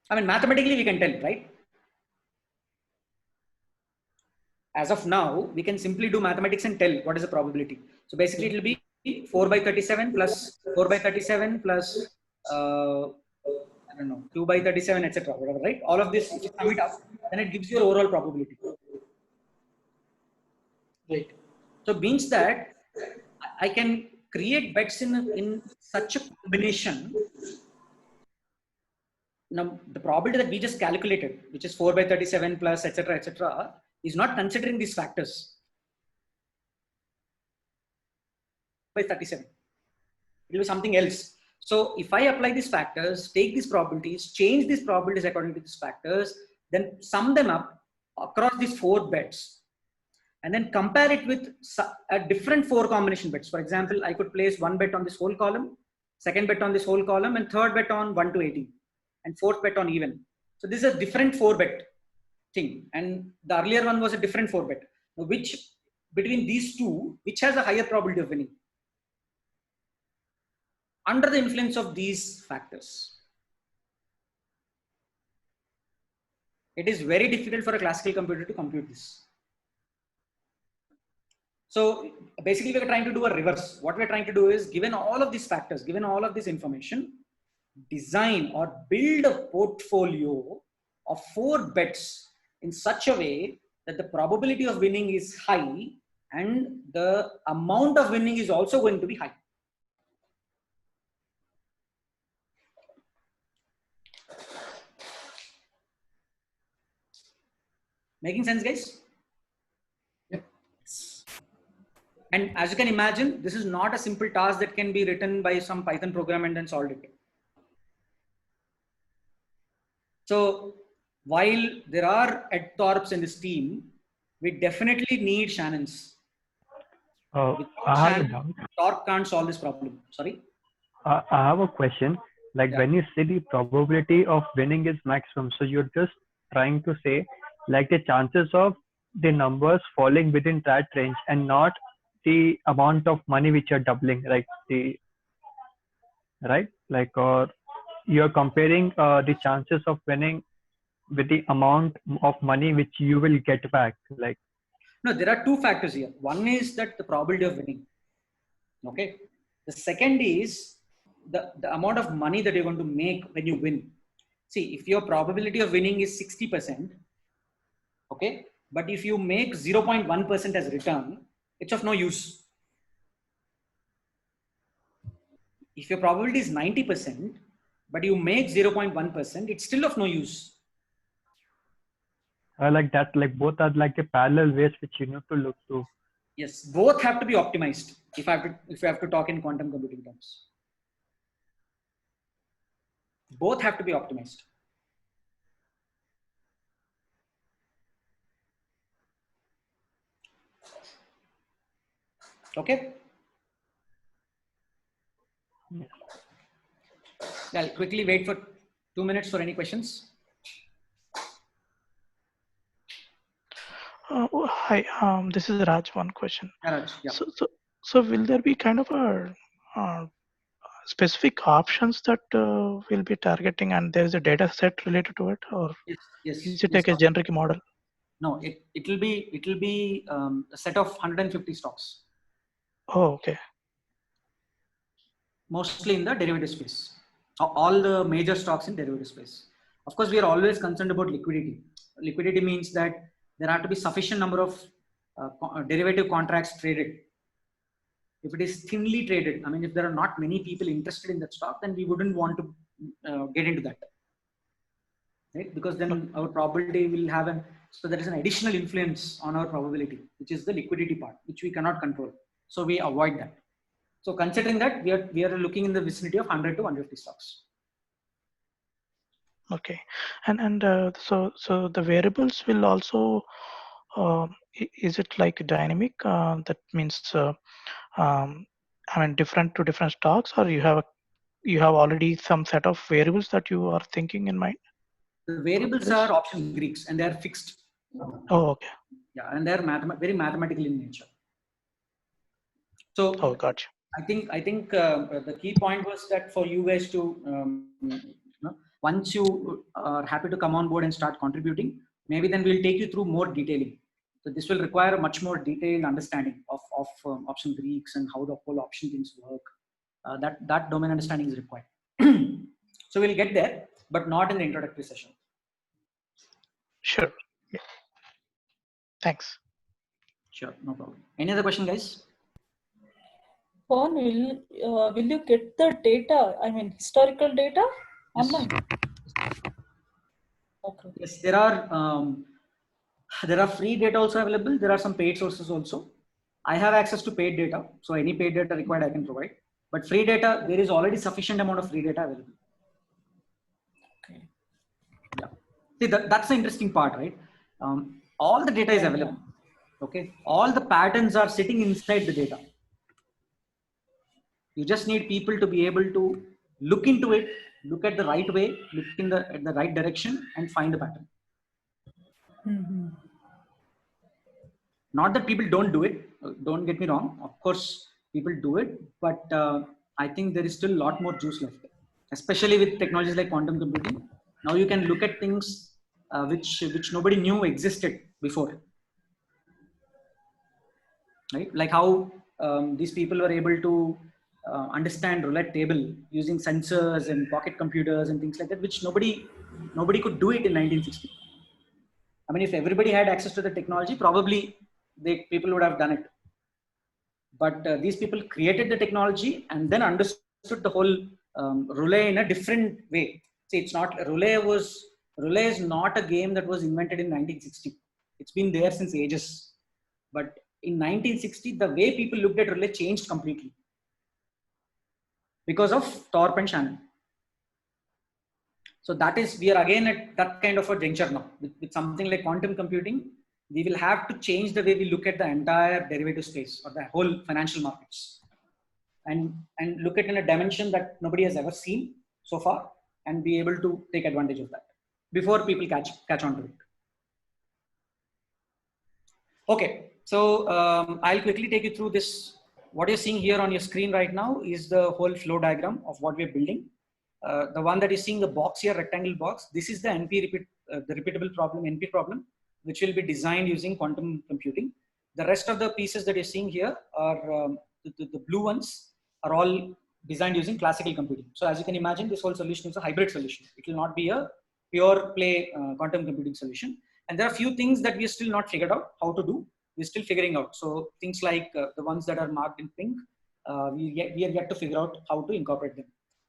I mean, mathematically we can tell, right? As of now, we can simply do mathematics and tell what is the probability. So basically it will be 4 by 37 plus 4 by 37 plus, I don't know, 2 by 37, etc. Whatever, right? All of this, if you sum it up, then it gives you your overall probability. Right. So it means that I can create bets in such a combination. Now, the probability that we just calculated, which is 4 by 37 plus, etc., is not considering these factors. By 37, it will be something else. So if I apply these factors, take these probabilities, change these probabilities according to these factors, then sum them up across these 4 bets, and then compare it with a different 4 combination bets. For example, I could place one bet on this whole column, second bet on this whole column, and third bet on 1 to 18, and fourth bet on even. So this is a different 4 bet thing, and the earlier one was a different 4 bet. Now, which between these two, which has a higher probability of winning? Under the influence of these factors. It is very difficult for a classical computer to compute this. So basically we're trying to do a reverse. What we're trying to do is, given all of these factors, given all of this information, design or build a portfolio of 4 bets in such a way that the probability of winning is high and the amount of winning is also going to be high. Making sense, guys? Yep. And as you can imagine, this is not a simple task that can be written by some Python program and then solved it. So while there are Ed Thorpes in this team, we definitely need Shannons. I have a doubt. Thorpe can't solve this problem. Sorry? I have a question. Like when you say the probability of winning is maximum, so you're just trying to say like the chances of the numbers falling within that range and not the amount of money which you're doubling, like like, or you're comparing the chances of winning with the amount of money which you will get back, like. No, there are 2 factors here. One is that the probability of winning. Okay. The second is the amount of money that you're going to make when you win. See, if your probability of winning is 60%, okay, but if you make 0.1% as return, it's of no use. If your probability is 90%, but you make 0.1%, it's still of no use. Like that, like both are like the parallel ways which you need to look to. Yes, both have to be optimized if you have to talk in quantum computing terms. Both have to be optimized. Okay. Yes. I'll quickly wait for 2 minutes for any questions. Hi, this is Raj. One question. Raj, yeah. So will there be kind of a specific options that we'll be targeting, and there is a data set related to it, or yes, is it like a generic model? No, it will be a set of 150 stocks. Oh, okay. mostly in the derivative space. All the major stocks in derivative space. Of course, we are always concerned about liquidity. Liquidity means that there have to be sufficient number of derivative contracts traded. If it is thinly traded, I mean, if there are not many people interested in that stock, then we wouldn't want to get into that, right? Because then our probability will have so there is an additional influence on our probability, which is the liquidity part, which we cannot control. So we avoid that. So considering that, we are looking in the vicinity of 100 to 150 stocks. Okay, and so the variables will also is it like dynamic? That means I mean different to different stocks, or you have already some set of variables that you are thinking in mind? The variables are option Greeks and they are fixed. Oh, okay. Yeah, and they are very mathematical in nature. So oh, gotcha. I think the key point was that for you guys to once you are happy to come on board and start contributing, maybe then we'll take you through more detailing. So this will require a much more detailed understanding of option Greeks and how the whole option things work. That domain understanding is required. So we'll get there, but not in the introductory session. Sure. Yeah. Thanks. Sure, no problem. Any other question, guys? Pawan, will you get the data? I mean, historical data online? Okay. Yes, there are free data also available. There are some paid sources also. I have access to paid data, so any paid data required I can provide. But free data, there is already sufficient amount of free data available. Okay. Yeah. See, that's the interesting part, right? All the data is available. Okay. All the patterns are sitting inside the data. You just need people to be able to look into it, look at the right way, look in the right direction, and find the pattern. Mm-hmm. Not that people don't do it. Don't get me wrong. Of course, people do it, but I think there is still a lot more juice left, especially with technologies like quantum computing. Now you can look at things which nobody knew existed before, right? Like how these people were able to understand roulette table using sensors and pocket computers and things like that, which nobody could do it in 1960. I mean, if everybody had access to the technology, probably people would have done it. But these people created the technology and then understood the whole roulette in a different way. See, it's not roulette is not a game that was invented in 1960. It's been there since ages. But in 1960, the way people looked at roulette changed completely because of Thorpe and Shannon. So we are again at that kind of a juncture now. With something like quantum computing, we will have to change the way we look at the entire derivative space or the whole financial markets, and look at in a dimension that nobody has ever seen so far, and be able to take advantage of that before people catch on to it. Okay, so I'll quickly take you through this. What you're seeing here on your screen right now is the whole flow diagram of what we're building. The one that you're seeing, the box here, rectangle box, this is the the repeatable problem, NP problem, which will be designed using quantum computing. The rest of the pieces that you're seeing here are the blue ones are all designed using classical computing. So as you can imagine, this whole solution is a hybrid solution. It will not be a pure play quantum computing solution. And there are a few things that we are still not figured out how to do. We're still figuring out. So things like the ones that are marked in pink, we are yet to figure out how to incorporate them.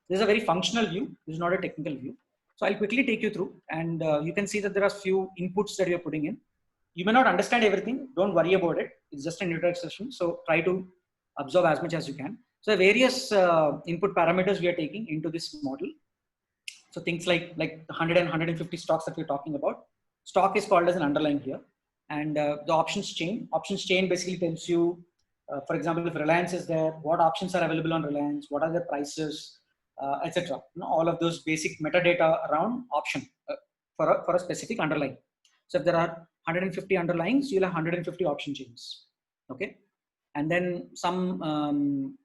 This is a very functional view. This is not a technical view. So I'll quickly take you through, and you can see that there are few inputs that you're putting in. You may not understand everything. Don't worry about it. It's just an introduction session. So try to absorb as much as you can. So various input parameters we are taking into this model. So things like 100 and 150 stocks that we're talking about. Stock is called as an underlying here. And the options chain. Options chain basically tells you, for example, if Reliance is there, what options are available on Reliance, what are their prices, etc. All of those basic metadata around option for a specific underlying. So if there are 150 underlyings, you'll have 150 option chains. Okay, and then some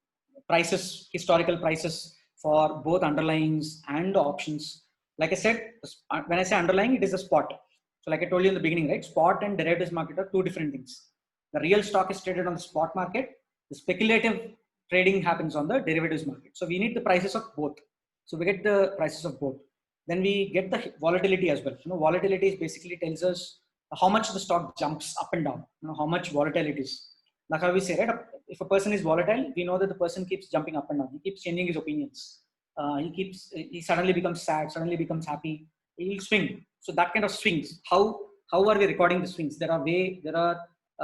prices, historical prices for both underlyings and options. Like I said, when I say underlying, it is a spot. So like I told you in the beginning, right? Spot and derivatives market are two different things. The real stock is traded on the spot market. The speculative trading happens on the derivatives market. So we need the prices of both. So we get the prices of both. Then we get the volatility as well. Volatility basically tells us how much the stock jumps up and down, how much volatile it is. Like how we say, right? If a person is volatile, we know that the person keeps jumping up and down. He keeps changing his opinions. He suddenly becomes sad, suddenly becomes happy. He will swing. So that kind of swings. How are we recording the swings? There are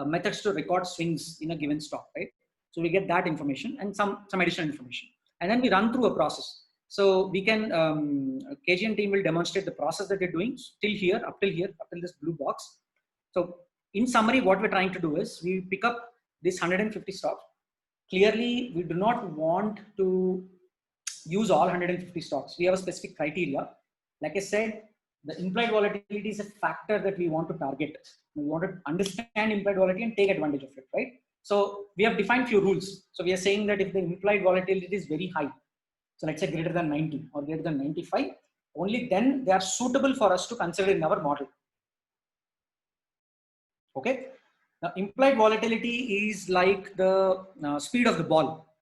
methods to record swings in a given stock, right? So we get that information and some additional information, and then we run through a process. So we can KGN team will demonstrate the process that they're doing up till this blue box. So in summary, what we're trying to do is we pick up this 150 stocks. Clearly, we do not want to use all 150 stocks. We have a specific criteria. Like I said, the implied volatility is a factor that we want to target. We want to understand implied volatility and take advantage of it, right? So we have defined few rules. So we are saying that if the implied volatility is very high, so let's say greater than 90 or greater than 95, only then they are suitable for us to consider in our model. Okay. Now, implied volatility is like the speed of the ball.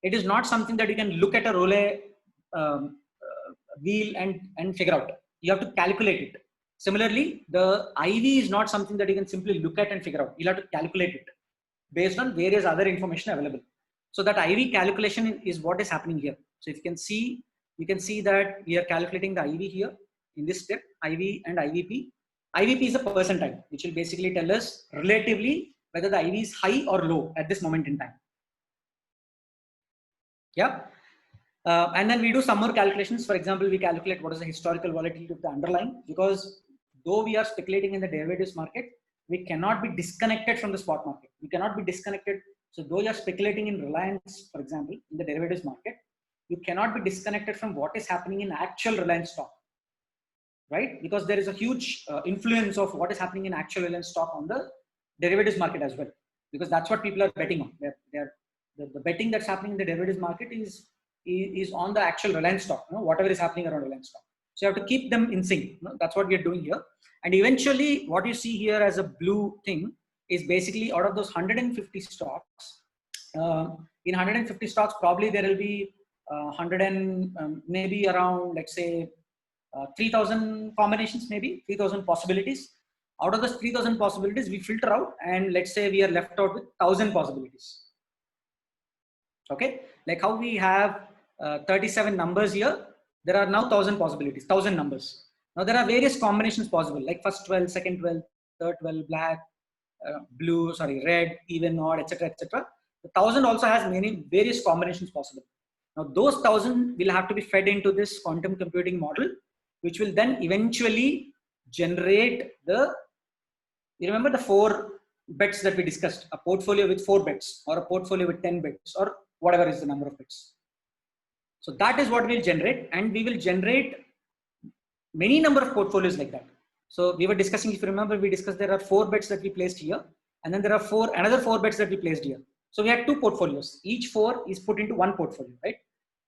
It is not something that you can look at a roulette wheel and figure out. You have to calculate it. Similarly, the IV is not something that you can simply look at and figure out. You'll have to calculate it based on various other information available. So that IV calculation is what is happening here. So if you can see that we are calculating the IV here in this step, IV and IVP. IVP is a percentile, which will basically tell us relatively whether the IV is high or low at this moment in time. Yeah. And then we do some more calculations. For example, we calculate what is the historical volatility of the underlying, because though we are speculating in the derivatives market, we cannot be disconnected from the spot market. We cannot be disconnected. So though you are speculating in Reliance, for example, in the derivatives market, you cannot be disconnected from what is happening in actual Reliance stock, right? Because there is a huge influence of what is happening in actual Reliance stock on the derivatives market as well, because that's what people are betting on. The betting that's happening in the derivatives market is on the actual Reliance stock, whatever is happening around Reliance stock. So you have to keep them in sync. That's what we are doing here. And eventually what you see here as a blue thing is basically out of those 150 stocks, in 150 stocks, probably there will be maybe around, let's say, 3,000 combinations, maybe 3,000 possibilities. Out of those 3,000 possibilities, we filter out, and let's say we are left out with 1,000 possibilities. Okay, like how we have 37 numbers here, there are now 1,000 possibilities, 1,000 numbers. Now there are various combinations possible, like first 12, second 12, third 12, black, red, even, odd, etc., etc. The 1,000 also has many various combinations possible. Now those 1,000 will have to be fed into this quantum computing model, which will then eventually generate you remember the 4 bets that we discussed, a portfolio with 4 bets or a portfolio with 10 bets or whatever is the number of bets. So that is what we'll generate, and we will generate many number of portfolios like that. So we were discussing, if you remember, we discussed there are 4 bets that we placed here, and then there are another 4 bets that we placed here. So we had 2 portfolios. Each 4 is put into 1 portfolio, right?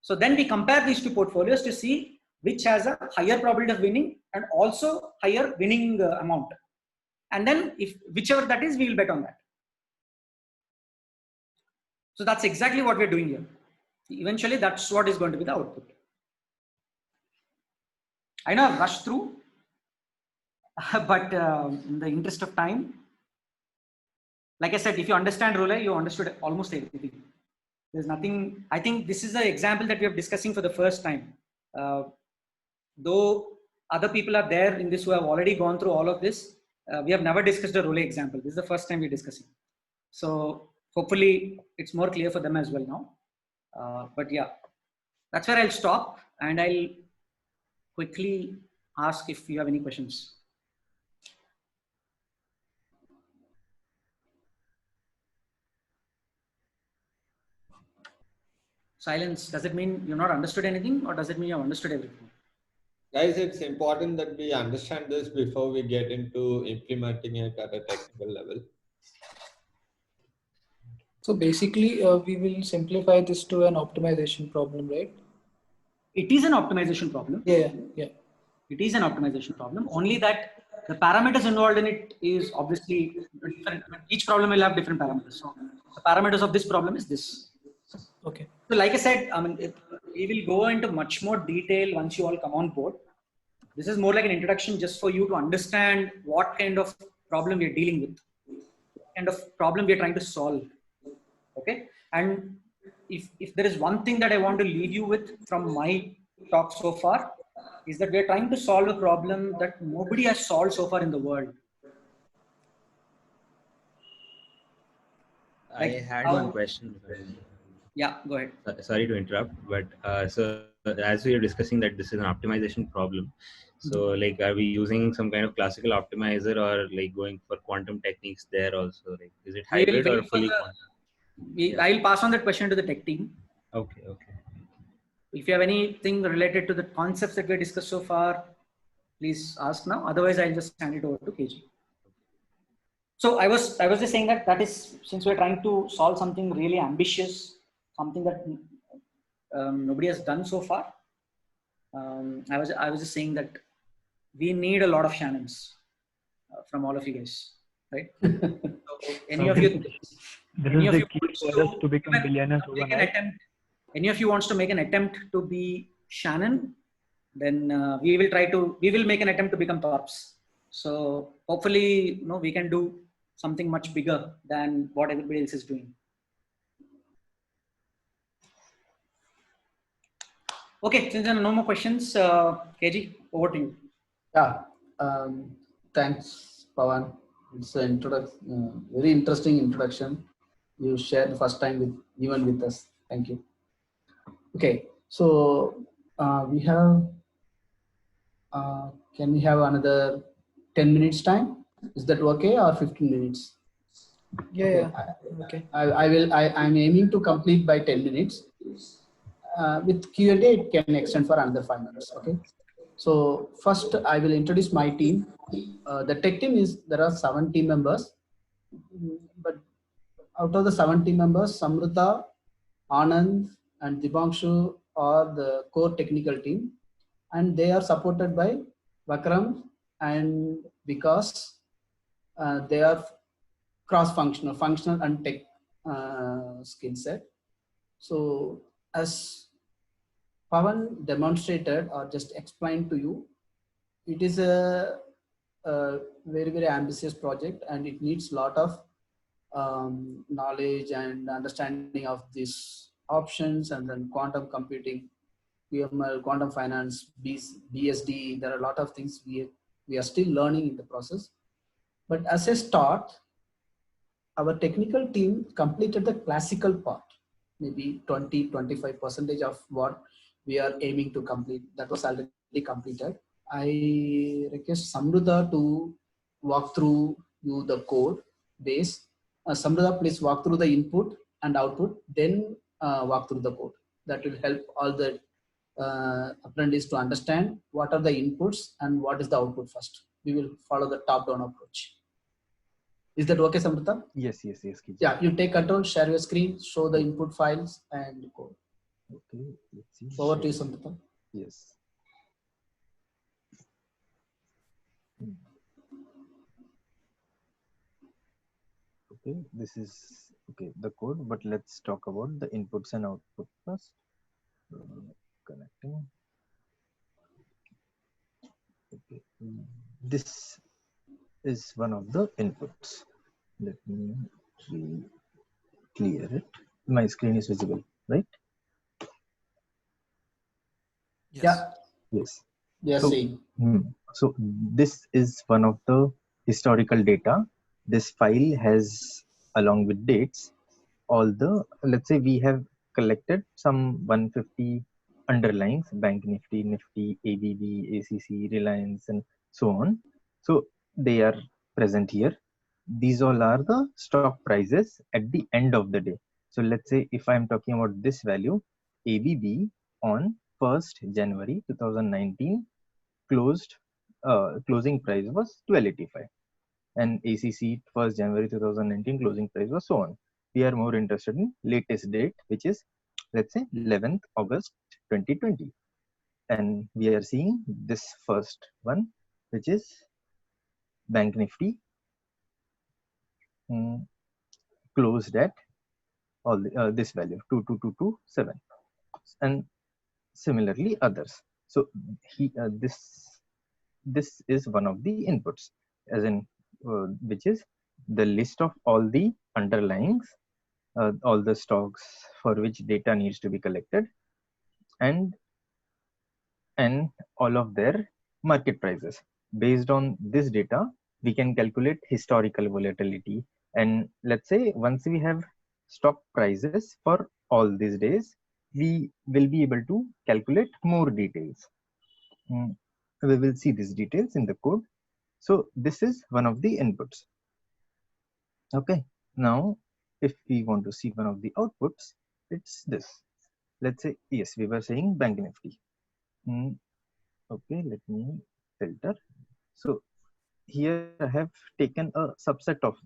So then we compare these 2 portfolios to see which has a higher probability of winning and also higher winning amount. And then if whichever that is, we will bet on that. So that's exactly what we're doing here. Eventually, that's what is going to be the output. I know I've rushed through, but in the interest of time, like I said, if you understand roulette, you understood almost everything. There's nothing. I think this is the example that we are discussing for the first time. Though other people are there in this who have already gone through all of this, we have never discussed a roulette example. This is the first time we're discussing. So hopefully it's more clear for them as well now. But yeah, that's where I'll stop, and I'll quickly ask if you have any questions. Silence, does it mean you've not understood anything, or does it mean you've understood everything? Guys, it's important that we understand this before we get into implementing it at a technical level. So basically, we will simplify this to an optimization problem, right? It is an optimization problem. Yeah. It is an optimization problem. Only that the parameters involved in it is obviously different. Each problem will have different parameters. So the parameters of this problem is this. Okay. So like I said, I mean, we will go into much more detail once you all come on board. This is more like an introduction just for you to understand what kind of problem we are dealing with, what kind of problem we are trying to solve. Okay. And if there is one thing that I want to leave you with from my talk so far, is that we are trying to solve a problem that nobody has solved so far in the world. I had one question. Yeah, go ahead. Sorry to interrupt, but so as we are discussing that this is an optimization problem, so like are we using some kind of classical optimizer or like going for quantum techniques there also? Like is it We will hybrid or wait for fully the, quantum? I will pass on that question to the tech team. Okay, okay. If you have anything related to the concepts that we discussed so far, please ask now. Otherwise, I'll just hand it over to KG. So I was just saying that is, since we're trying to solve something really ambitious, something that nobody has done so far. I was just saying that we need a lot of Shannons from all of you guys, right? So any of you, This is the key for us to become billionaires overnight. Any of you wants to make an attempt to be Shannon, then we will make an attempt to become Torps. So hopefully, we can do something much bigger than what everybody else is doing. Okay, since there are no more questions, KG, over to you. Yeah, thanks, Pawan. It's an very interesting introduction. You shared the first time with us. Thank you. Okay, so we have. Can we have another 10 minutes time? Is that okay, or 15 minutes? Yeah. Okay. I'm aiming to complete by 10 minutes. With Q&A, it can extend for another 5 minutes. Okay. So first, I will introduce my team. The tech team there are 7 team members, but out of the 7 team members, Samruddha, Anand, and Dibangshu are the core technical team, and they are supported by Vakram and Vikas. They are cross-functional, functional and tech skill set. So as Pawan demonstrated or just explained to you, it is a very, very ambitious project, and it needs a lot of knowledge and understanding of these options, and then quantum computing, QML, quantum finance, BSD. There are a lot of things we are still learning in the process. But as a start, our technical team completed the classical part, maybe 20-25% of what we are aiming to complete. That was already completed. I request Samruddha to walk through you the code base. Samruddha, please walk through the input and output, then walk through the code. That will help all the apprentices to understand what are the inputs and what is the output first. We will follow the top-down approach. Is that okay, Samruddha? Yes. Yeah, you take control, share your screen, show the input files and code. Okay, let's see. Over to you, Samruddha. Yes. Okay, this is the code, but let's talk about the inputs and output first. Connecting. Okay, this is one of the inputs. Let me clear it. My screen is visible, right? Yes. Yes. Yes. So this is one of the historical data. This file has, along with dates, all the, let's say we have collected some 150 underlines, Bank Nifty, Nifty, ABB, ACC, Reliance, and so on. So they are present here. These all are the stock prices at the end of the day. So let's say if I'm talking about this value, ABB on 1st January 2019 closing price was 1285, and ACC 1st January 2019 closing price was so on. We are more interested in latest date, which is, let's say, 11th August 2020, and we are seeing this first one, which is Bank Nifty closed at all this value 22227, and similarly others. So this is one of the inputs, as in which is the list of all the underlyings, all the stocks for which data needs to be collected, and all of their market prices. Based on this data, we can calculate historical volatility. And let's say once we have stock prices for all these days, we will be able to calculate more details. We will see these details in the code. So this is one of the inputs. Okay, now if we want to see one of the outputs, it's this. Let's say, yes, we were saying Bank Nifty. Okay, let me filter. So here I have taken a subset of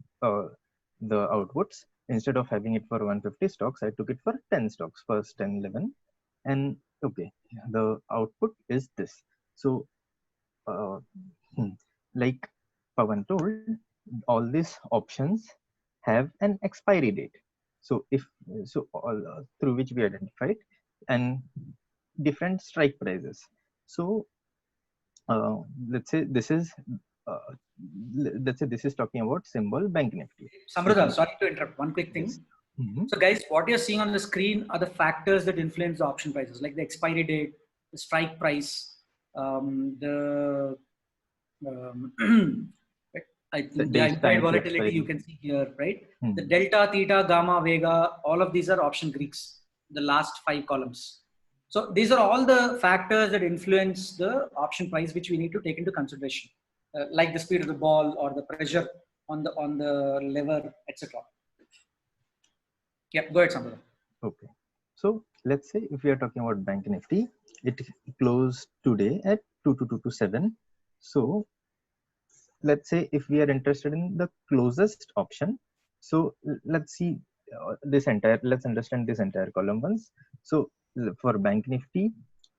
the outputs. Instead of having it for 150 stocks, I took it for 10 stocks, first 10, 11. And okay, the output is this. So like Pawan told, all these options have an expiry date. So if so, all through which we identified, and different strike prices. So let's say this is talking about symbol Bank Nifty. Samruddha, sorry to interrupt. One quick thing. Yes. So guys, what you're seeing on the screen are the factors that influence the option prices, like the expiry date, the strike price, the implied volatility you can see here, right? The delta, theta, gamma, vega, all of these are option Greeks, the last 5 columns. So these are all the factors that influence the option price, which we need to take into consideration, like the speed of the ball or the pressure on the lever, etc. Yeah, go ahead, Samruddha. Okay. So let's say if we are talking about Bank Nifty, it closed today at 22227. So let's say if we are interested in the closest option, so let's see let's understand this entire column once. So for Bank Nifty,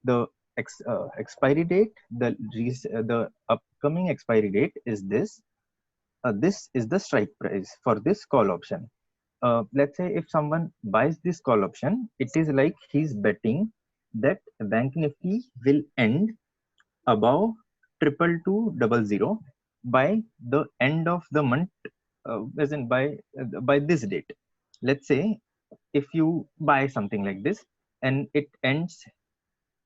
the expiry date, the upcoming expiry date is this. This is the strike price for this call option. Let's say if someone buys this call option, it is like he's betting that Bank Nifty will end above 22200 by the end of the month, as in by this date. Let's say if you buy something like this and it ends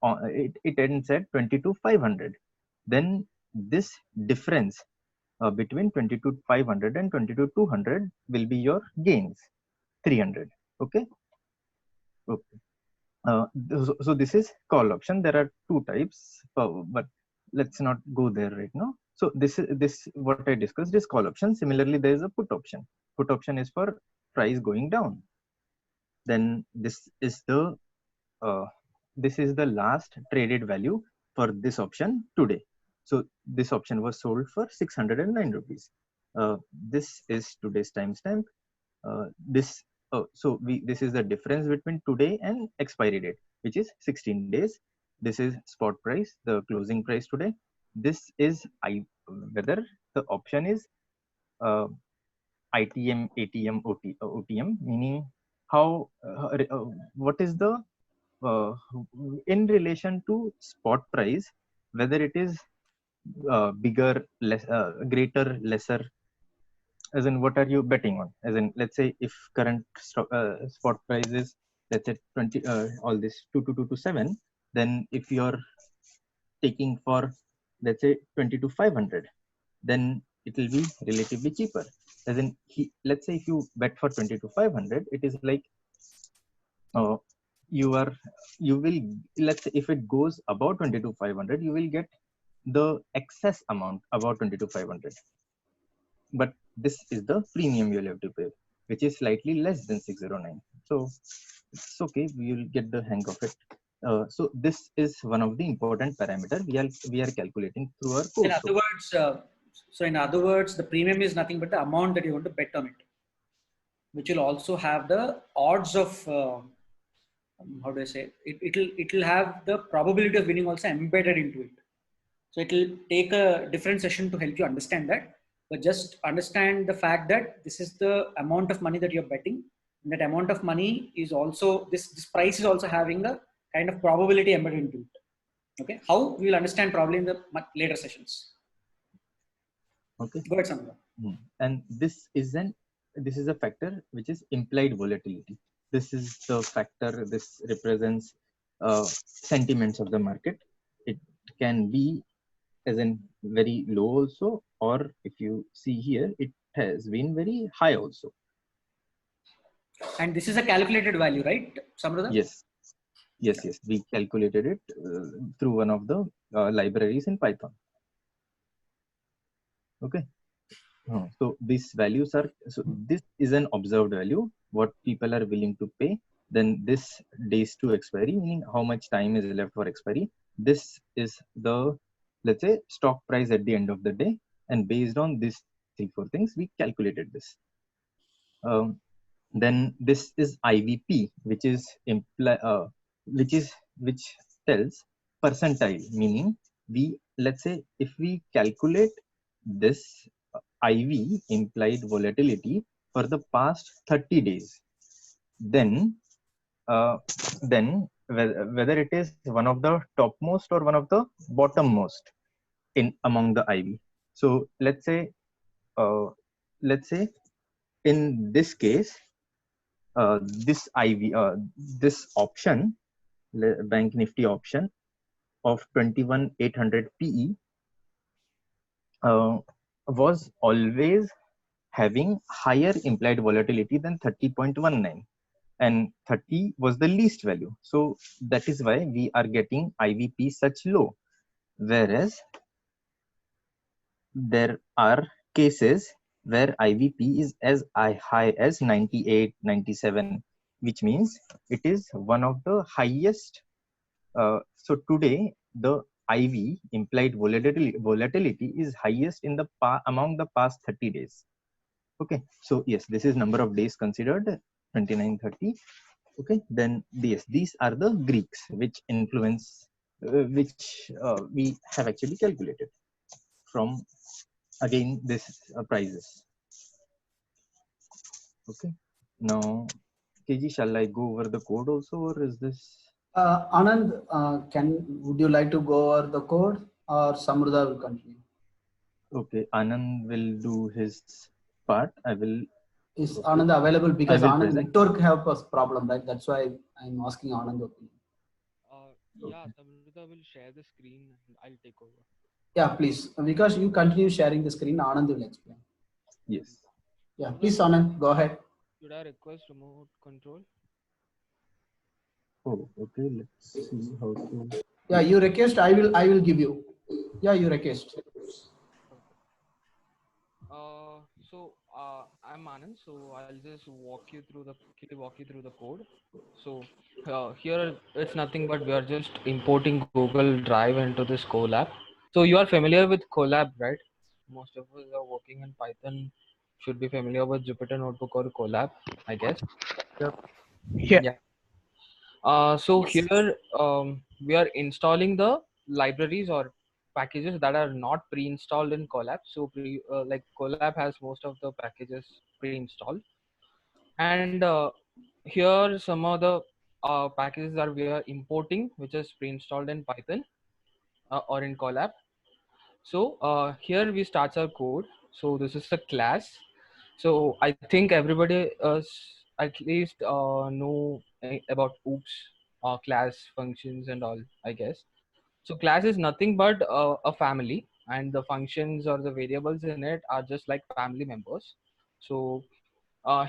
it ends at 22,500, then this difference between 22,500 and 22,200 will be your gains, 300. Okay. So this is call option. There are 2 types, but let's not go there right now. So this what I discussed is call option. Similarly, there is a put option. Put option is for price going down. Then this is the last traded value for this option today. So this option was sold for 609 rupees. This is today's timestamp. This is the difference between today and expiry date, which is 16 days. This is spot price, the closing price today. This is whether the option is ITM, ATM, OTM, meaning how what is the in relation to spot price, whether it is bigger, less, greater, lesser, as in what are you betting on? As in, let's say if current spot price is, let's say 20 all this 22227, then if you're taking for, let's say 22,500, then it will be relatively cheaper. As in, let's say if you bet for 22,500, it is like you will, let's say if it goes above 22,500, you will get the excess amount about 22,500. But this is the premium you'll have to pay, which is slightly less than 609. So it's okay, we will get the hang of it. So this is one of the important parameters we are calculating through our code. In other words, the premium is nothing but the amount that you want to bet on it, which will also have the odds of how do I say it will have the probability of winning also embedded into it. So it will take a different session to help you understand that, but just understand the fact that this is the amount of money that you're betting, That amount of money is also, this price is also having a kind of probability embedded into it. Okay, how we will understand probably in the later sessions. Okay. Go ahead, Sandra. And this is a factor which is implied volatility. This is the factor. This represents sentiments of the market. It can be as in very low also, or if you see here, it has been very high also. And this is a calculated value, right, Samruddha? Yes. Yes, yes. We calculated it through one of the libraries in Python. Okay. So these values are, so this is an observed value, what people are willing to pay. Then this days to expiry, meaning how much time is left for expiry. This is the, let's say, stock price at the end of the day. And based on these 3-4 things, we calculated this. Then this is IVP, which is which tells percentile, meaning let's say if we calculate this IV, implied volatility, for the past 30 days, then whether it is one of the topmost or one of the bottommost in among the IV. So let's say in this case, this IV, this option, Bank Nifty option of 21,800 PE was always having higher implied volatility than 30.19, and 30 was the least value. So that is why we are getting IVP such low. Whereas there are cases where IVP is as high as 98, 97, which means it is one of the highest. So today the IV, implied volatility, is highest in the among the past 30 days. Okay, so yes, this is number of days considered, 2930. Okay, then yes, these are the Greeks which influence, which we have actually calculated from, again, this prices. Okay, now KG, shall I go over the code also, or is this? Anand, would you like to go over the code, or Samruddha will continue? Okay, Anand will do his part. I will. Is Anand available? Because Anand present. network have a problem, right? That's why I'm asking Anand opinion. Yeah, Samruddha will share the screen and I'll take over. Yeah, please. Because you continue sharing the screen, Anand will explain. Yes. Yeah, please, Anand, go ahead. Should I request remote control? Oh, okay. Let's see how to. Yeah, you request. I will give you. Yeah, you request. So I'm Anand. So I'll just walk you through the code. So here it's nothing but we are just importing Google Drive into this Colab. So you are familiar with Colab, right? Most of us are working in Python. Should be familiar with Jupyter Notebook or Colab, I guess. Yeah. So here we are installing the libraries or packages that are not pre-installed in Colab. So like Colab has most of the packages pre-installed, and here some of the packages that we are importing, which is pre-installed in Python or in Colab. So here we start our code. So this is a class. So I think everybody at least know about OOPS, class functions and all, I guess. So class is nothing but a family, and the functions or the variables in it are just like family members. So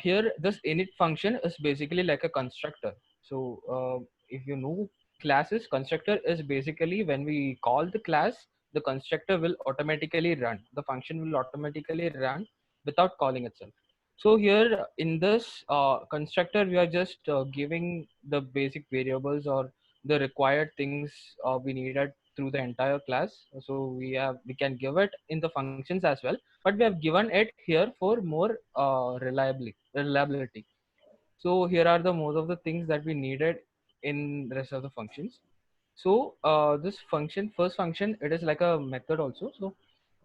here this init function is basically like a constructor. So if you know classes, constructor is basically when we call the class, the constructor will automatically run, the function will automatically run without calling itself. So here in this constructor, we are just giving the basic variables or the required things we needed through the entire class. So we can give it in the functions as well, but we have given it here for more reliability. So here are the most of the things that we needed in the rest of the functions. So this function, first function, it is like a method also. So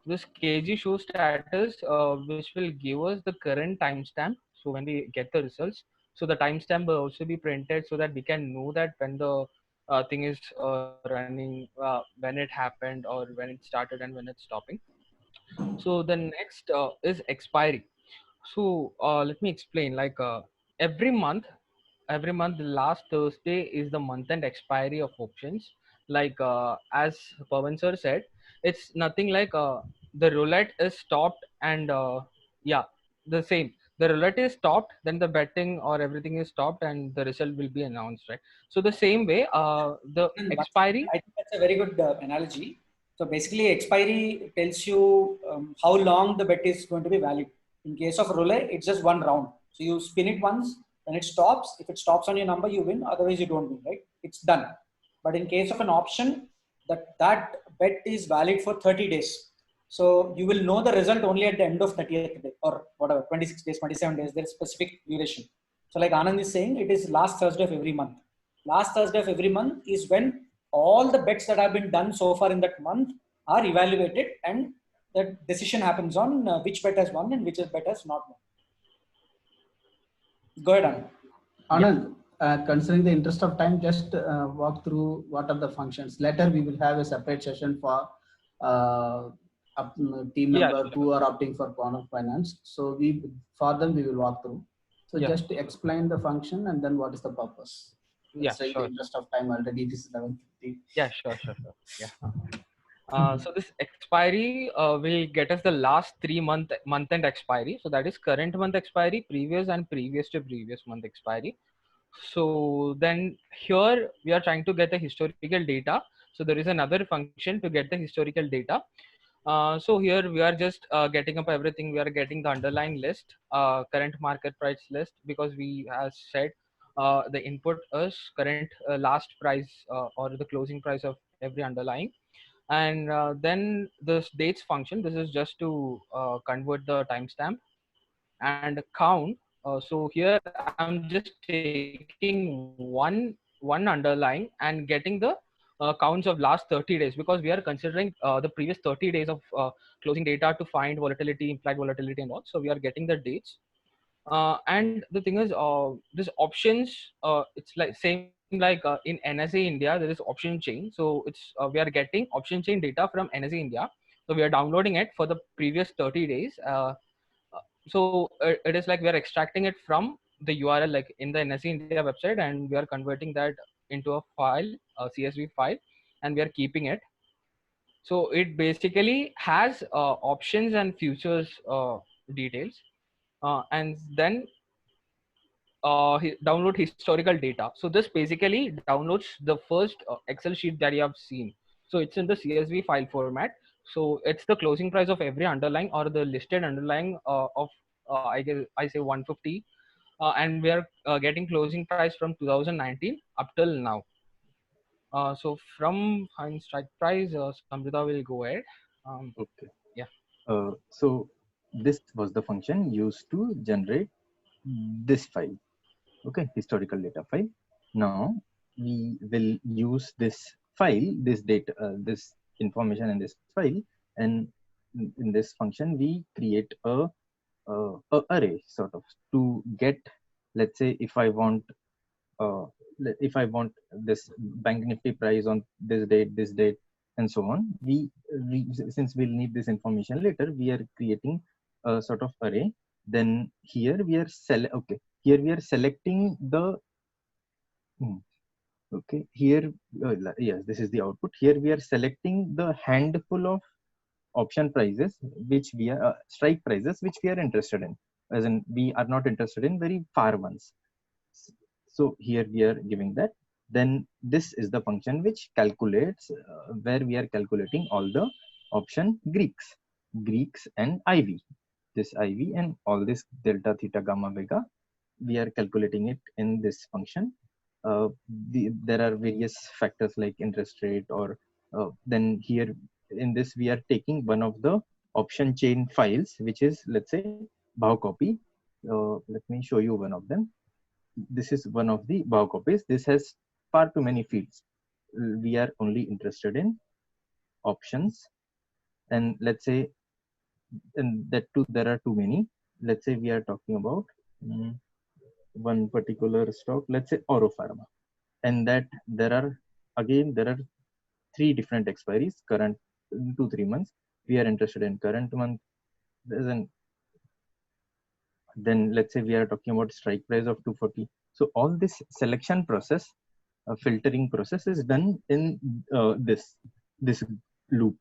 this kg show status, which will give us the current timestamp. So when we get the results, So the timestamp will also be printed so that we can know that when the thing is running, when it happened or when it started and when it's stopping. So the next is expiry. So let me explain. Like every month, the last Thursday is the month end expiry of options. Like as Pawan sir said, it's nothing like the roulette is stopped and yeah, the same. The roulette is stopped, then the betting or everything is stopped, and the result will be announced, right? So the same way, the And expiry. I think that's a very good analogy. So basically, expiry tells you how long the bet is going to be valid. In case of roulette, it's just one round. So you spin it once, then it stops. If it stops on your number, you win. Otherwise, you don't win, right? It's done. But in case of an option, that bet is valid for 30 days. So you will know the result only at the end of 30th day or whatever, 26 days, 27 days. There's specific duration. So like Anand is saying, it is last Thursday of every month. Last Thursday of every month is when all the bets that have been done so far in that month are evaluated, and the decision happens on which bet has won and which bet has not won. Go ahead, Anand. Anand, considering the interest of time, just walk through what are the functions. Later, we will have a separate session for team member who are opting for quantum finance. So for them we will walk through. So just explain the function and then what is the purpose. Considering the interest of time already, this is 11:50. Yeah, sure. Yeah. So this expiry will get us the last 3 month end expiry. So that is current month expiry, previous and previous to previous month expiry. So then here we are trying to get the historical data. So there is another function to get the historical data. So here we are just getting up everything. We are getting the underlying list, current market price list, because we as said the input is current last price or the closing price of every underlying. And then this dates function, this is just to convert the timestamp. And count, so here I'm just taking one underlying and getting the counts of last 30 days, because we are considering the previous 30 days of closing data to find volatility, implied volatility and all. So we are getting the dates. And the thing is, this options, it's like same like in NSE India, there is option chain. So it's we are getting option chain data from NSE India. So we are downloading it for the previous 30 days. So it is like we are extracting it from the URL like in the NSE India website, and we are converting that into a file, a CSV file, and we are keeping it. So it basically has options and futures details, and then download historical data. So this basically downloads the first Excel sheet that you have seen. So it's in the CSV file format. So it's the closing price of every underlying or the listed underlying of I say 150, and we are getting closing price from 2019 up till now. So from find strike price, Samrita will go ahead. Okay. Yeah. So this was the function used to generate this file. Okay, historical data file. Now we will use this file, this data, this information in this file, and in this function we create a array sort of to get, let's say, if I want this bank nifty price on this date, and so on. We since we'll need this information later, we are creating a sort of array. Then here we are here we are selecting the okay, here yes, this is the output. Here we are selecting the handful of option prices which we are strike prices which we are interested in, as in we are not interested in very far ones. So here we are giving that. Then this is the function which calculates where we are calculating all the option Greeks and IV. This IV and all this delta, theta, gamma, vega, we are calculating it in this function. There are various factors like interest rate, or then here in this we are taking one of the option chain files, which is, let's say, bow copy. Let me show you one of them. This is one of the bow copies. This has far too many fields. We are only interested in options, and let's say, and that too there are too many. Let's say we are talking about one particular stock, let's say Oro Pharma, and that there are 3 different expiries, current 2-3 months. We are interested in current month. Then let's say we are talking about strike price of 240. So all this selection process, filtering process is done in this loop.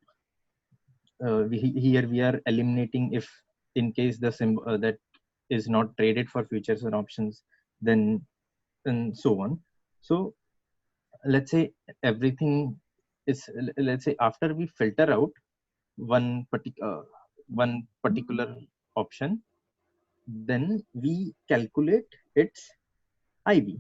Here we are eliminating if in case the symbol that is not traded for futures or options, then and so on. So let's say everything is, let's say after we filter out one particular option, then we calculate its IV.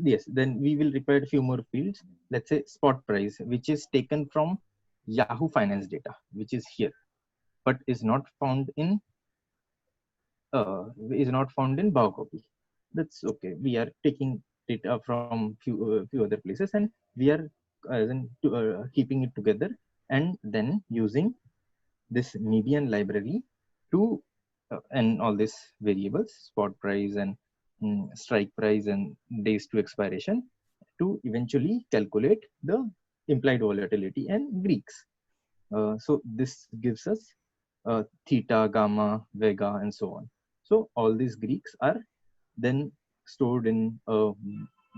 Yes, then we will require a few more fields. Let's say spot price, which is taken from Yahoo Finance data, which is here, but is not found in Bhav-Copy. That's okay. We are taking data from few other places, and we are keeping it together, and then using this median library to and all these variables, spot price and strike price and days to expiration, to eventually calculate the implied volatility and Greeks. So this gives us theta, gamma, vega, and so on. So all these Greeks are then stored in a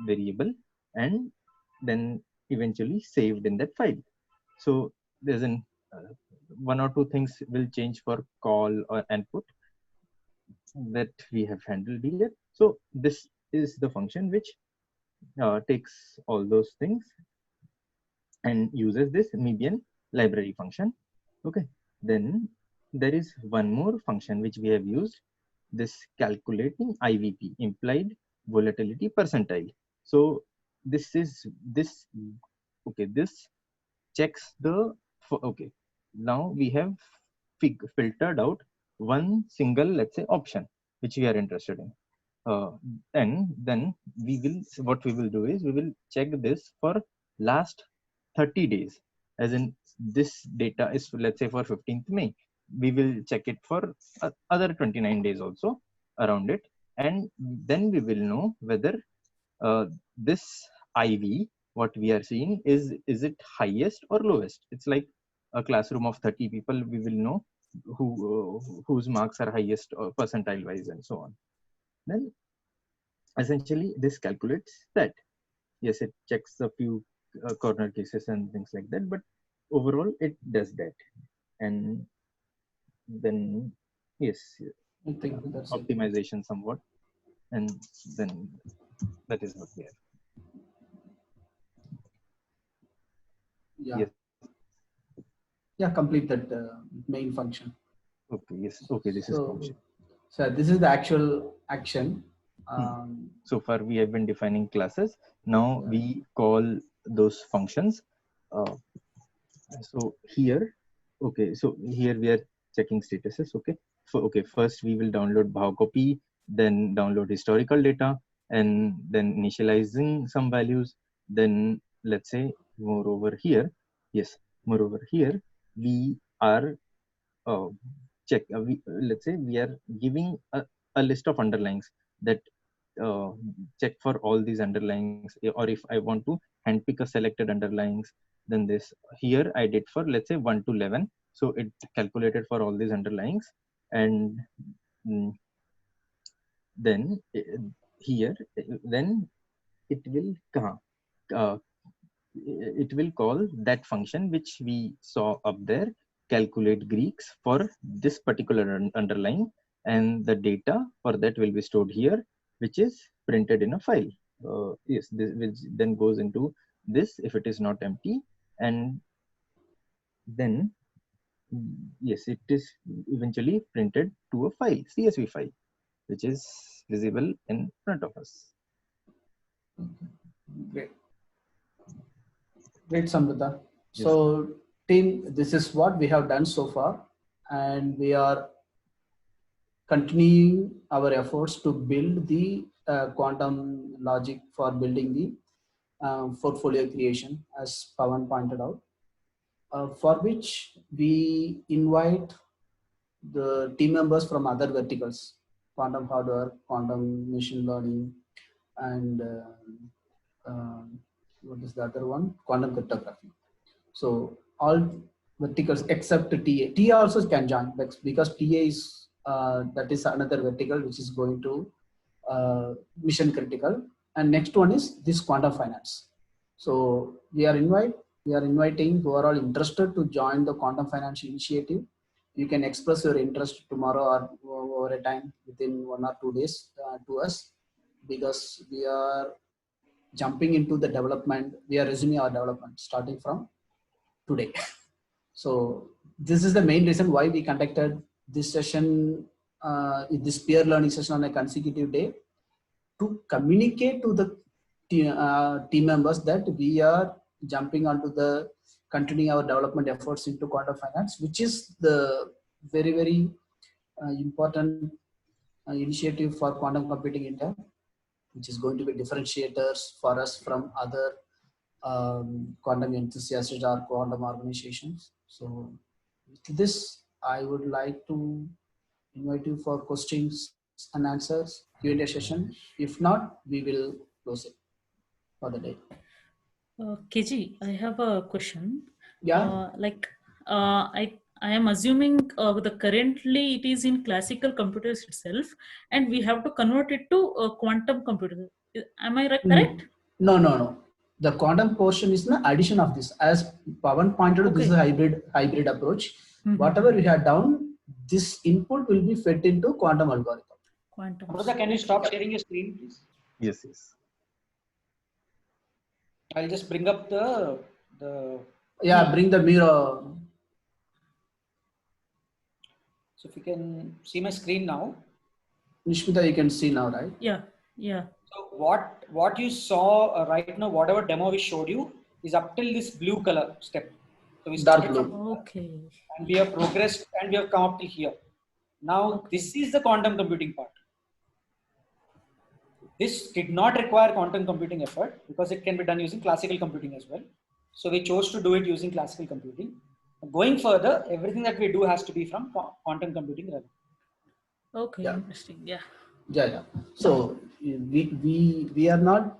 variable and then eventually saved in that file. So there's one or two things will change for call or input that we have handled here. So this is the function which takes all those things and uses this median library function. Okay, then there is one more function which we have used, this calculating IVP, implied volatility percentile. So this checks the, okay, now we have filtered out one single, let's say, option which we are interested in, and then what we will do is we will check this for last 30 days, as in this data is, let's say, for 15th May. We will check it for other 29 days also around it, and then we will know whether this IV, what we are seeing, is it highest or lowest. It's like a classroom of 30 people. We will know whose marks are highest or percentile wise and so on. Then essentially this calculates that. Yes, it checks a few corner cases and things like that, but overall it does that. And then yes, I think that's optimization somewhat, and then that is what we have. Yeah. Yes. Yeah, complete that main function. Okay. Yes. Okay. This is function. So this is the actual action. So far we have been defining classes. Now we call those functions. So here, okay. So here we are checking statuses. Okay. Okay. First we will download Bhav-Copy, then download historical data, and then initializing some values. Then let's say moreover here, yes. Moreover here we are let's say we are giving a list of underlyings that check for all these underlyings, or if I want to handpick a selected underlyings, then this here I did for, let's say, 1 to 11. So it calculated for all these underlyings, and then here then it will call that function which we saw up there, calculate Greeks for this particular underlying, and the data for that will be stored here, which is printed in a file. Yes, this which then goes into this if it is not empty, and then yes, it is eventually printed to a file, CSV file, which is visible in front of us. Great. Great, Samrita. So team, this is what we have done so far, and we are continuing our efforts to build the quantum logic for building the portfolio creation, as Pawan pointed out, for which we invite the team members from other verticals quantum hardware, quantum machine learning, and what is the other one? Quantum cryptography. So all verticals except TA. TA also can join because TA is that is another vertical which is going to mission critical. And next one is this quantum finance. So we are inviting who are all interested to join the quantum finance initiative. You can express your interest tomorrow or over a time within 1 or 2 days to us, because we are jumping into the development. We are resuming our development starting from today. So this is the main reason why we conducted this session, this peer learning session on a consecutive day, to communicate to the team members that we are jumping onto the continuing our development efforts into quantum finance, which is the very, very important initiative for quantum computing in India, which is going to be differentiators for us from other quantum enthusiasts or quantum organizations. So with this, I would like to invite you for questions and answers, Q&A session. If not, we will close it for the day. KG, I have a question. Yeah. I am assuming the currently it is in classical computers itself, and we have to convert it to quantum computer. Am I correct? No. The quantum portion is the addition of this. As Pawan pointed out, this is a hybrid approach. Whatever we have done, this input will be fed into quantum algorithm. Amruta, can you stop sharing your screen, please? Yes. I'll just bring up the. Yeah, bring the mirror. So if you can see my screen now. Nishmita, you can see now, right? Yeah. So what you saw right now, whatever demo we showed you, is up till this blue color step. So we started from and we have progressed and we have come up to here. Now this is the quantum computing part. This did not require quantum computing effort because it can be done using classical computing as well. So we chose to do it using classical computing. Going further, everything that we do has to be from quantum computing realm. Okay, interesting. Yeah. So we are not.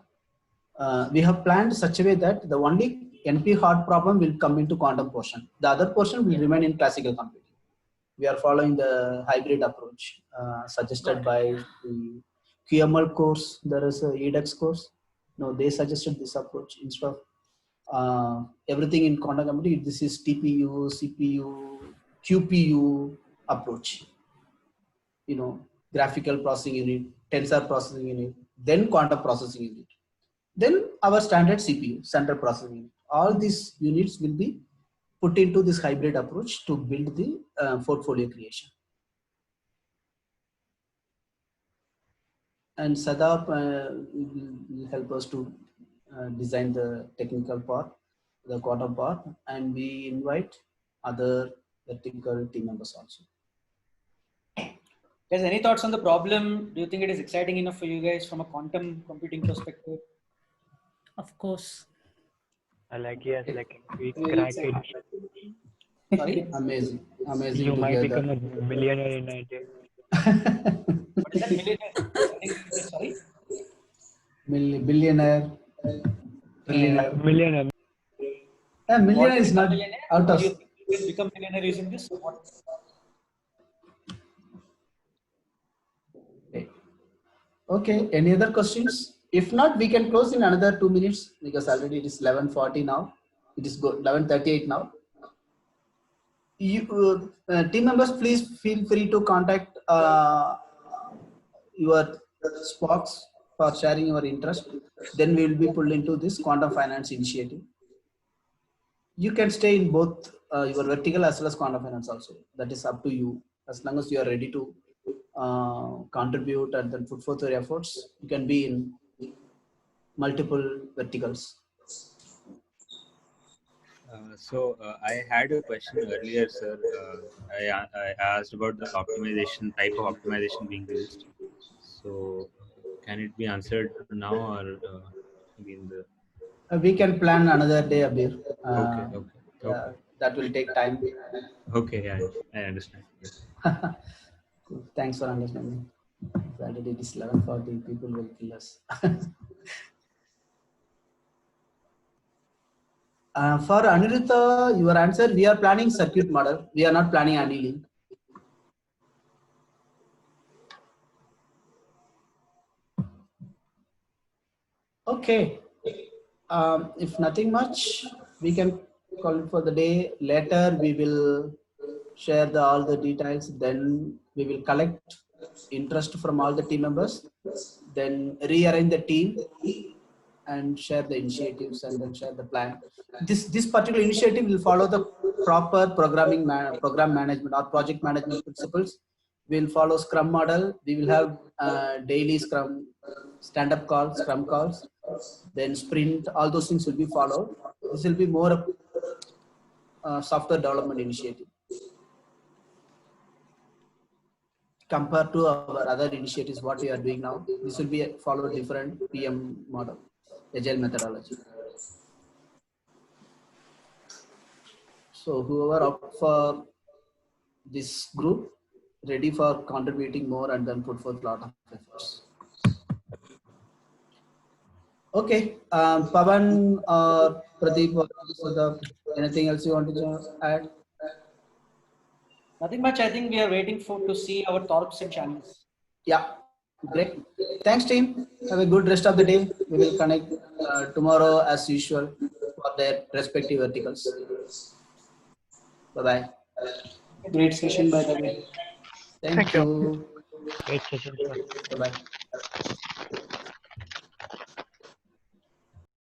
We have planned such a way that the only NP hard problem will come into quantum portion. The other portion will remain in classical computing. We are following the hybrid approach suggested by the QML course. There is a EDX course. No, they suggested this approach instead of everything in quantum computing. This is TPU, CPU, QPU approach. Graphical processing unit, tensor processing unit, then quantum processing unit, then our standard CPU, central processing unit. All these units will be put into this hybrid approach to build the portfolio creation. And Sadap will help us to design the technical part, the quantum part, and we invite other technical team members also. Guys, any thoughts on the problem? Do you think it is exciting enough for you guys from a quantum computing perspective? Of course. We crack it. Sorry? Amazing. You might become a millionaire in India. What is that millionaire? Sorry? Billionaire. Millionaire. Millionaire is not out of. You will become millionaire using this? What? Okay. Any other questions? If not, we can close in another 2 minutes because already it is 11:40 now. It is 11:38 now. You team members, please feel free to contact your Spox for sharing your interest. Then we will be pulled into this quantum finance initiative. You can stay in both your vertical as well as quantum finance also. That is up to you. As long as you are ready to contribute and then put forth your efforts, you can be in multiple verticals. I had a question earlier, sir. I asked about the optimization, type of optimization being used. So can it be answered now or in the? We can plan another day, Abir. Okay. That will take time. Okay, yeah, I understand. Cool. Thanks for understanding. Already it is 11:40. People will kill us. For Aniruddha, your answer, we are planning circuit model. We are not planning annealing. Okay. If nothing much, we can call it for the day. Later, we will share all the details. Then we will collect interest from all the team members. Then rearrange the team and share the initiatives and then share the plan. This particular initiative will follow the proper program management or project management principles. We'll follow Scrum model. We will have daily Scrum stand-up calls, Scrum calls, then sprint. All those things will be followed. This will be more software development initiative compared to our other initiatives. What we are doing now, this will be follow different PM model, agile methodology. So whoever opt for this group, ready for contributing more and then put forth a lot of efforts. Okay, Pavan or Pradeep or anything else you want to add? Nothing much. I think we are waiting to see our torps and channels. Yeah, great. Thanks, team. Have a good rest of the day. We will connect tomorrow as usual for their respective verticals. Bye-bye. Great session, by the way. Thank you. Great session, sir. Bye-bye.